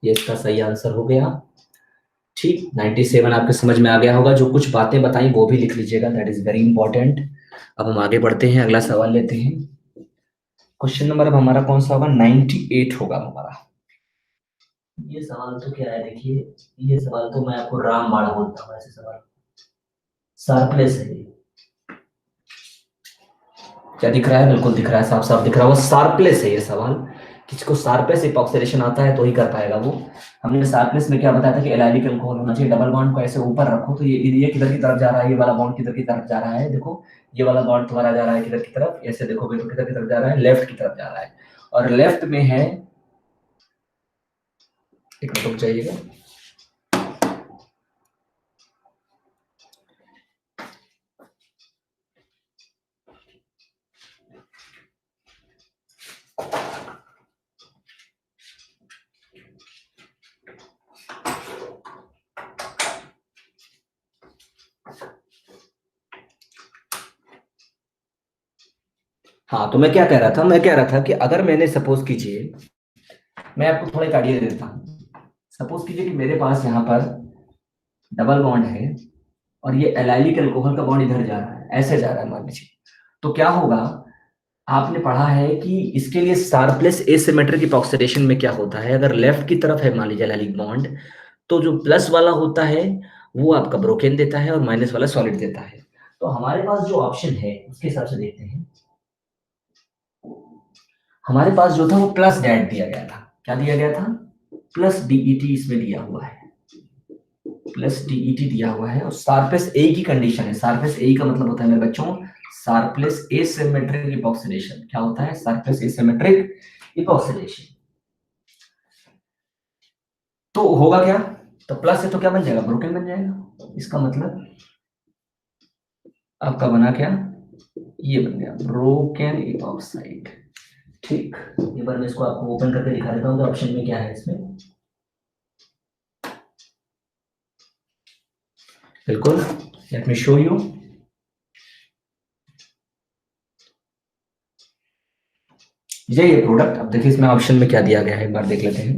ये इसका सही आंसर हो गया। ठीक, 97 आपके समझ में आ गया होगा। जो कुछ बातें बताई वो भी लिख लीजिएगा, दैट इज वेरी इंपॉर्टेंट। अब हम आगे बढ़ते हैं, अगला सवाल लेते हैं। क्वेश्चन नंबर अब हमारा कौन सा होगा, 98 होगा हमारा। ये सवाल तो क्या है, देखिए ये सवाल तो मैं आपको रामबाण बोलता हूँ, ऐसे सवाल शार्पनेस है। क्या दिख रहा है, बिल्कुल दिख रहा है, साफ साफ दिख रहा है, वो शार्पनेस है ये सवाल। किसको शार्पनेस इपॉक्सीडेशन आता है तो ही कर पाएगा वो। हमने शार्पनेस में क्या बताया था कि एलाइलिक अल्कोहल होना चाहिए, डबल बॉन्ड को ऐसे ऊपर रखो तो ये किधर की तरफ जा रहा है, ये वाला बॉन्ड किधर की तरफ जा रहा है, देखो ये वाला बॉन्ड तुम्हारा जा रहा है किधर की तरफ, ऐसे देखोगे तो किधर की तरफ जा रहा है, लेफ्ट की तरफ जा रहा है। और लेफ्ट में है, एक मिनट रुक जाइएगा, हाँ तो मैं क्या कह रहा था, मैं कह रहा था कि अगर मैंने सपोज कीजिए, मैं आपको थोड़ा एक आइडिया दे देता हूँ। सपोज कीजिए कि मेरे पास यहाँ पर डबल बॉन्ड है और ये एलाइलिक अल्कोहल का बॉन्ड इधर जा रहा है, ऐसे जा रहा है मान लीजिए, तो क्या होगा, आपने पढ़ा है कि इसके लिए शार्पनेस एसिमेट्रिक इपॉक्सीडेशन में क्या होता है, अगर लेफ्ट की तरफ है मान लीजिए एलाइलिक बॉन्ड, तो जो प्लस वाला होता है वो आपका ब्रोकेन देता है और माइनस वाला सॉलिड देता है। तो हमारे पास जो ऑप्शन है उसके हिसाब से देखते हैं। हमारे पास जो था वो प्लस डैट दिया गया था, क्या दिया गया था, प्लस डीईटी इसमें दिया हुआ है, प्लस डीईटी दिया हुआ है। और शार्पनेस ए की कंडीशन है, शार्पनेस ए का मतलब होता है मेरे बच्चों शार्पनेस एसिमेट्रिक इपॉक्सीडेशन। क्या होता है, शार्पनेस एसिमेट्रिक इपॉक्सीडेशन। तो होगा क्या, तो प्लस है तो क्या बन जाएगा, ब्रोकन बन जाएगा। इसका मतलब आपका बना क्या, ये बन गया ब्रोकन इपॉक्साइड। ठीक, एक बार मैं इसको आपको ओपन करके दिखा देता हूँ कि ऑप्शन में क्या है इसमें। बिल्कुल, लेट मी शो यू। ये प्रोडक्ट, अब देखिए इसमें ऑप्शन में क्या दिया गया है, एक बार देख लेते हैं।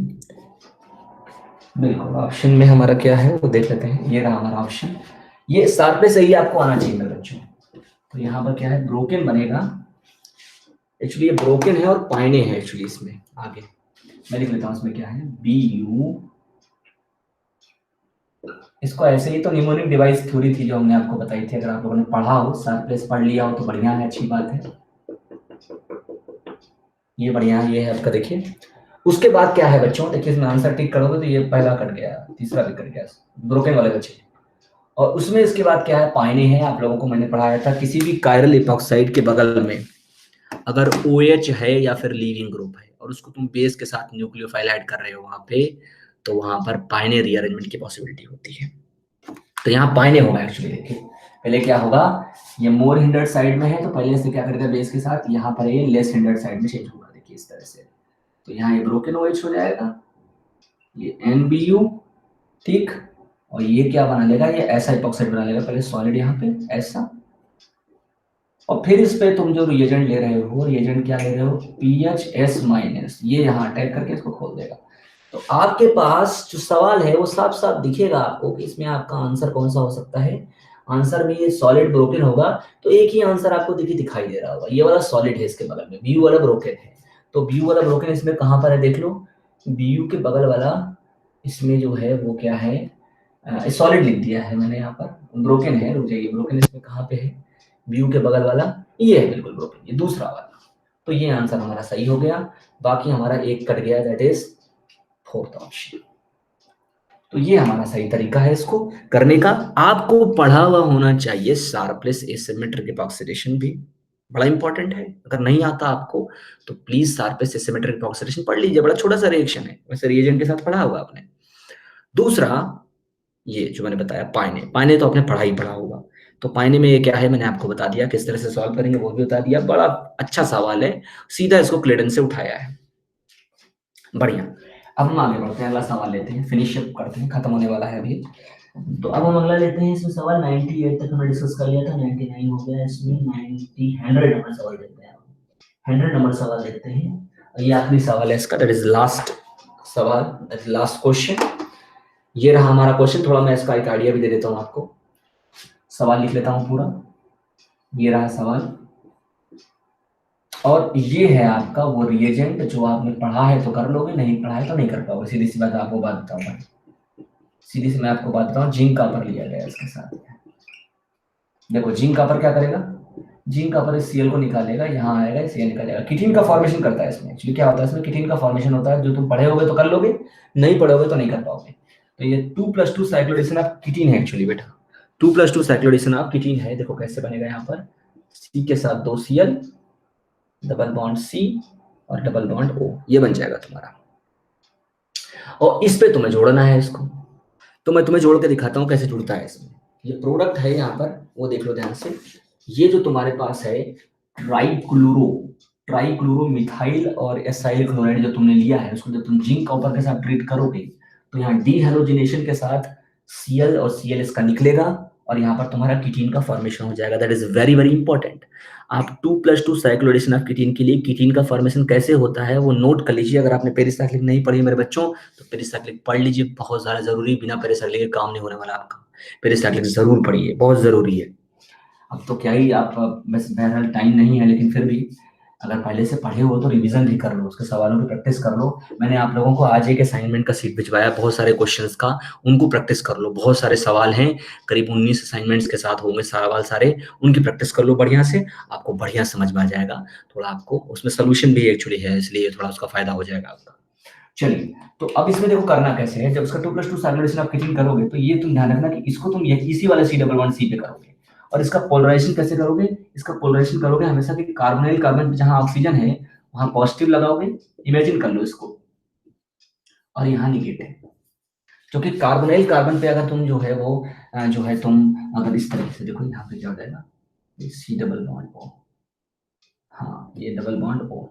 बिल्कुल, ऑप्शन में हमारा क्या है वो देख लेते हैं। ये रहा हमारा ऑप्शन, ये शार्पनेस सही आपको आना चाहिए मेरे बच्चों। तो यहाँ पर क्या है, ब्रोकन बनेगा, एक्चुअली ये ब्रोकन है और पाइने है एक्चुअली इसमें। आगे मैं लिख लेता हूँ इसमें क्या है, BU, इसको ऐसे ही तो निमोनिक डिवाइस थ्योरी थी जो हमने आपको बताई थी, अगर आप लोगों ने पढ़ा हो, शार्पनेस पढ़ लिया हो तो बढ़िया है, अच्छी बात है, ये बढ़िया है, ये है आपका। देखिए उसके बाद क्या है बच्चों, देखिए इसमें आंसर टिक करोगे तो ये पहला कट गया, तीसरा भी कट गया, ब्रोकन वाले बचे। और उसमें इसके बाद क्या है, पाइने है। आप लोगों को मैंने पढ़ाया था किसी भी कायरल इपॉक्साइड के बगल में अगर OH है या फिर लीविंग ग्रुप है और उसको तुम बेस के साथ न्यूक्लियोफाइल ऐड कर रहे हो वहां पे, तो वहां पर पाइने रीअरेंजमेंट की पॉसिबिलिटी होती है। तो यहाँ पाइने होगा एक्चुअली। देखिए पहले क्या होगा, ये मोर हिंडर्ड साइड में है तो पहले से क्या करेगा बेस के साथ, यहाँ पर ये लेस हिंडर्ड साइड में चेंज होगा, देखिए इस तरह से। तो यहाँ ये ब्रोकन OH हो जाएगा, ये NBU, ठीक, और ये क्या बना लेगा, ये ऐसा इपॉक्साइड बना लेगा, पहले सॉलिड यहाँ पे ऐसा, और फिर इस पे तुम जो रिएजेंट ले रहे हो, रिएजेंट क्या ले रहे हो, PHS-, ये यहाँ अटैक करके इसको खोल देगा। तो आपके पास जो सवाल है वो साफ साफ दिखेगा आपको कि इसमें आपका आंसर कौन सा हो सकता है। आंसर में ये सॉलिड ब्रोकन होगा, तो एक ही आंसर आपको देखिए दिखाई दे रहा होगा, ये वाला सॉलिड है इसके बगल में, BU वाला ब्रोकन है। तो BU वाला ब्रोकन इसमें कहाँ पर है देख लो, BU के बगल वाला इसमें जो है वो क्या है, सॉलिड लिख दिया है मैंने यहाँ पर, ब्रोकन है, रुक जाइए, ब्रोकन इसमें कहाँ पे है, BU के बगल वाला ये है, बिल्कुल ब्रोकन, ये दूसरा वाला। तो ये आंसर हमारा सही हो गया। बाकी हमारा एक कट गया, दैट इज फोर्थ ऑप्शन। तो ये हमारा सही तरीका है इसको करने का। आपको पढ़ा हुआ होना चाहिए शार्पलेस एसिमेट्रिक एप्रोक्सीमेशन भी, बड़ा इंपॉर्टेंट है। अगर नहीं आता आपको तो प्लीज शार्पलेस एसिमेट्रिक एप्रोक्सीमेशन पढ़ लीजिए, बड़ा छोटा सा रिएक्शन है, वैसे रिएजेंट के साथ पढ़ा होगा आपने। दूसरा ये जो मैंने बताया पाइने, पाइने तो आपने पढ़ा ही पढ़ा होगा। तो पाइने में ये क्या है मैंने आपको बता दिया, किस तरह से सॉल्व करेंगे वो भी बता दिया। बड़ा अच्छा सवाल है, सीधा इसको क्लेडन से उठाया है, बढ़िया। अब हम आगे बढ़ते हैं, अगला सवाल लेते हैं, फिनिश अप करते हैं, खत्म होने वाला है अभी। तो अब हम अगला लेते हैं। इसमें सवाल 98 तक हमने डिस्कस कर लिया था, 99 हो गया, इसमें 90 100 नंबर सवाल देखते हैं। 100 नंबर सवाल देखते हैं, और ये आखिरी सवाल है इसका, दैट इज लास्ट सवाल, दैट इज लास्ट क्वेश्चन। ये रहा हमारा क्वेश्चन। थोड़ा मैं इसका एक आइडिया भी दे देता हूँ आपको, सवाल लिख लेता हूँ पूरा। ये रहा सवाल, और ये है आपका वो रिएजेंट जो आपने पढ़ा है तो कर लोगे, नहीं पढ़ा है तो नहीं कर पाओगे। सीधी सी बात आपको बात बताऊंगा, सीधी सी मैं आपको बात बताऊँ। जिंक कॉपर लिया गया इसके साथ। देखो जिंक कॉपर क्या करेगा, जिंक कॉपर इस सीएल को निकालेगा, यहाँ आएगा, सीएल निकालेगा, किटिन का फॉर्मेशन करता है इसमें। एक्चुअली क्या होता है इसमें, किटिन का फॉर्मेशन होता है, जो तुम पढ़े होगे तो कर लोगे, नहीं पढ़े होगे तो नहीं कर पाओगे। तो ये 2+2 साइक्लोडेशन ऑफ किटिन है एक्चुअली बेटा, 2+2 साइक्लोडेशन ऑफ किटिन है। देखो कैसे बनेगा, यहाँ पर सी के साथ 2 सीएल, डबल बॉन्ड सी और डबल बॉन्ड ओ, ये बन जाएगा तुम्हारा। और इस पे तुम्हें जोड़ना है इसको, तो मैं तुम्हें जोड़ के दिखाता हूँ कैसे जुड़ता है इसमें। ये प्रोडक्ट है यहाँ पर, वो देख लो ध्यान से। ये जो तुम्हारे पास है ट्राइक्लोरो मिथाइल और एसाइल क्लोराइड जो तुमने लिया है, उसको जब तुम जिंक कॉपर के साथ ट्रीट करोगे तो यहाँ डी हेलोजिनेशन के साथ Cl और Cl इसका निकलेगा, और यहाँ पर तुम्हारा कीटीन का फॉर्मेशन हो जाएगा। That is very very important. आप 2+2 साइक्लोडेशन ऑफ कीटीन के लिए कीटीन का फॉर्मेशन कैसे होता है वो नोट कर लीजिए। अगर आपने पेरिसाइक्लिक नहीं पढ़ी मेरे बच्चों तो पेरिसाइक्लिक पढ़ लीजिए, बहुत ज्यादा जरूरी। बिना पेरिसाइक्लिक के काम नहीं होने वाला आपका, पेरिसाइक्लिक जरूर पढ़िए, बहुत जरूरी है। अब तो क्या ही आप, बस बहरहाल टाइम नहीं है, लेकिन फिर भी अगर पहले से पढ़े हो तो रिवीजन भी कर लो, उसके सवालों की प्रैक्टिस कर लो। मैंने आप लोगों को आज एक असाइनमेंट का सीट भिजवाया बहुत सारे क्वेश्चंस का, उनको प्रैक्टिस कर लो। बहुत सारे सवाल हैं, करीब 19 असाइनमेंट्स के साथ होंगे सवाल सारे, उनकी प्रैक्टिस कर लो बढ़िया से, आपको बढ़िया समझ में आ जाएगा। थोड़ा आपको उसमें सोल्यूशन भी एक्चुअली है, इसलिए थोड़ा उसका फायदा हो जाएगा आपका। चलिए, तो अब इसमें देखो करना कैसे है। जब इसका 2+2 साइक्लोडेशन आप किटिन करोगे तो ये तुम ध्यान रखना कि इसको तुम इसी वाले C+1 पे करोगे। और इसका पोलराइजेशन कैसे करोगे, इसका पोलराइजेशन करोगे हमेशा कि कार्बोनिल कार्बन पे जहां ऑक्सीजन है वहां पॉजिटिव लगाओगे, इमेजिन कर लो इसको, और यहाँ निगेटिव। क्योंकि कार्बोनिल कार्बन पे अगर तुम जो है वो जो है तुम अगर इस तरीके से देखो, यहाँ पे क्या हो जाएगा, C डबल बॉन्ड O, हाँ ये डबल बॉन्ड O।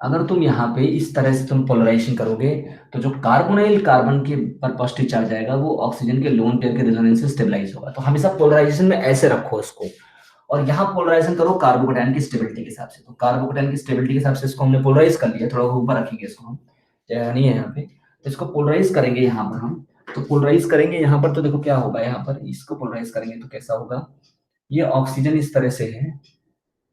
अगर तुम यहाँ पे इस तरह से तुम पोलराइजेशन करोगे तो जो कार्बोनिल कार्बन के पर पॉजिटिव चार्ज आएगा वो ऑक्सीजन के लोन पेयर के रेजोनेंस से स्टेबलाइज होगा। तो हमेशा पोलराइजेशन में ऐसे रखो इसको, और यहाँ पोलराइजेशन करो कार्बोकेटाइन की स्टेबिलिटी के हिसाब से। तो कार्बोकेटाइन की स्टेबिलिटी के हिसाब से इसको हमने पोलराइज कर लिया, थोड़ा ऊपर रखेंगे इसको हम, जगह नहीं है यहाँ पे, तो इसको पोलराइज करेंगे यहाँ पर हम। तो पोलराइज करेंगे यहाँ पर, तो देखो क्या होगा, यहाँ पर इसको पोलराइज करेंगे तो कैसा होगा, ये ऑक्सीजन इस तरह से है,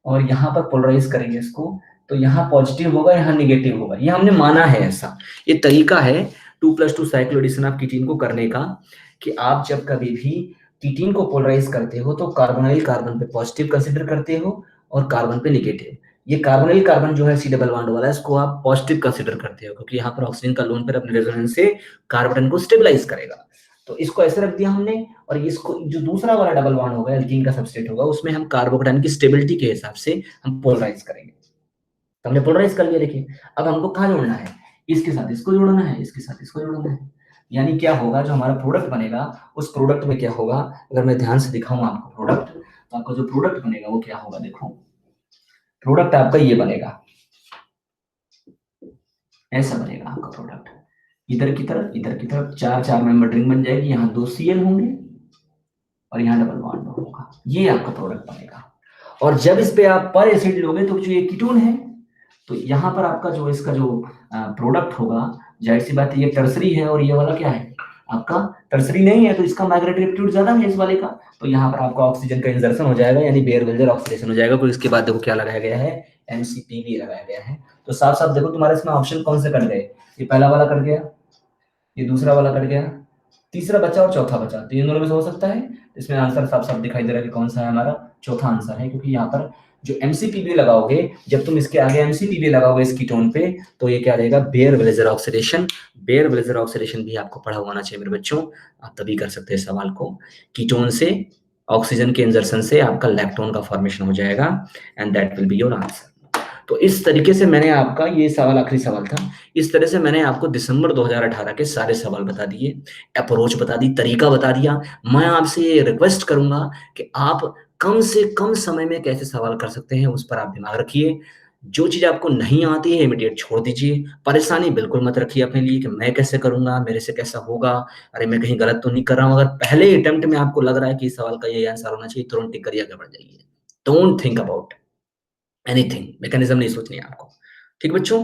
और यहाँ पर पोलराइज करेंगे इसको तो यहाँ पॉजिटिव होगा, यहाँ निगेटिव होगा। ये हमने माना है ऐसा, ये तरीका है 2+2 साइक्लोडेशन ऑफ कीटीन को करने का, कि आप जब कभी भी कीटीन को पोलराइज करते हो तो कार्बोनिल कार्बन पे पॉजिटिव कंसीडर करते हो और कार्बन पे निगेटिव। ये कार्बोनिल कार्बन जो है C डबल बॉन्ड वाला, इसको आप पॉजिटिव कंसीडर करते हो क्योंकि यहाँ पर ऑक्सीजन का लोन पेयर अपने रेजोनेंस से कार्बन को स्टेबलाइज करेगा। तो इसको ऐसे रख दिया हमने, और इसको जो दूसरा वाला डबल बॉन्ड होगा, एल्कीन का सबस्टेट होगा, उसमें हम कार्बोकेटाइन की स्टेबिलिटी के हिसाब से हम पोलराइज करेंगे। तो हमने पोलराइज कर लिया। देखिए अब हमको कहाँ जोड़ना है, इसके साथ इसको जोड़ना है, इसके साथ इसको जोड़ना है। यानी क्या होगा, जो हमारा प्रोडक्ट बनेगा उस प्रोडक्ट में क्या होगा, अगर मैं ध्यान से दिखाऊं आपको प्रोडक्ट, तो आपका जो प्रोडक्ट बनेगा वो क्या होगा, देखो प्रोडक्ट आपका ये बनेगा, ऐसा बनेगा आपका प्रोडक्ट। इधर की तरफ 4 मेंबर रिंग बन जाएगी, यहाँ 2 Cl होंगे और यहाँ डबल बॉन्ड होगा, ये आपका प्रोडक्ट बनेगा। और जब इस पे आप पर एसिड लोगे तो जो ये कीटोन है, तो यहाँ पर आपका जो इसका जो प्रोडक्ट होगा, जाहिर सी बात है ये टर्सरी है और ये वाला क्या है आपका टर्सरी नहीं है, तो इसका माइग्रेटरी एप्टीट्यूड ज्यादा है इस वाले का। तो यहाँ पर आपका ऑक्सीजन का इंसर्शन हो जाएगा, यानी बेयर-वेल्जर ऑक्सीडेशन हो जाएगा। तो इसके बाद देखो क्या लगाया गया है, MCPV लगाया गया है। तो साफ साफ देखो तुम्हारे इसमें ऑप्शन कौन से कट गए, ये पहला वाला कट गया, ये दूसरा वाला कट गया, तीसरा बचा और चौथा बचा। तो इन दोनों में से हो सकता है, इसमें आंसर साफ साफ दिखाई दे रहा है कि कौन सा है हमारा चौथा आंसर है, क्योंकि यहाँ पर जो एमसीपीबी लगाओगे, जब तुम इसके आगे एमसीपीबी लगाओगे इस कीटोन पे, तो ये क्या रहेगा, Baeyer Villiger oxidation. Baeyer Villiger oxidation भी आपको पढ़ा होना चाहिए मेरे बच्चों, आप तभी कर सकते हैं सवाल को। कीटोन से ऑक्सीजन के इंजर्शन से आपका लैक्टोन का फॉर्मेशन हो जाएगा, and that will be your answer. तो इस तरीके से मैंने आपका, ये सवाल आखिरी सवाल था, इस तरह से मैंने आपको दिसंबर 2018 के सारे सवाल बता दिए, अप्रोच बता दी, तरीका बता दिया। मैं आपसे ये रिक्वेस्ट करूंगा कि आप कम से कम समय में कैसे सवाल कर सकते हैं, उस पर आप दिमाग रखिए। जो चीज आपको नहीं आती है इमीडिएट छोड़ दीजिए, परेशानी बिल्कुल मत रखिए अपने लिए कि मैं कैसे करूंगा, मेरे से कैसा होगा, अरे मैं कहीं गलत तो नहीं कर रहा हूं। अगर पहले अटेम्प्ट में आपको लग रहा है कि इस सवाल का ये आंसर होना चाहिए, तुरंत टिक करिए, आगे बढ़ जाइए। Don't think about anything, mechanism नहीं सोचनी है आपको। ठीक बच्चों,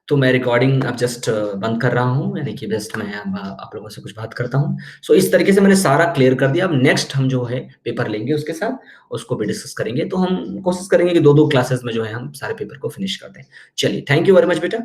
तो मैं रिकॉर्डिंग अब जस्ट बंद कर रहा हूँ, यानी कि जस्ट मैं अब आप लोगों से कुछ बात करता हूँ। सो इस तरीके से मैंने सारा क्लियर कर दिया। अब नेक्स्ट हम जो है पेपर लेंगे उसके साथ, उसको भी डिस्कस करेंगे। तो हम कोशिश करेंगे कि 2-2 क्लासेस में जो है हम सारे पेपर को फिनिश कर दें। चलिए, थैंक यू वेरी मच बेटा।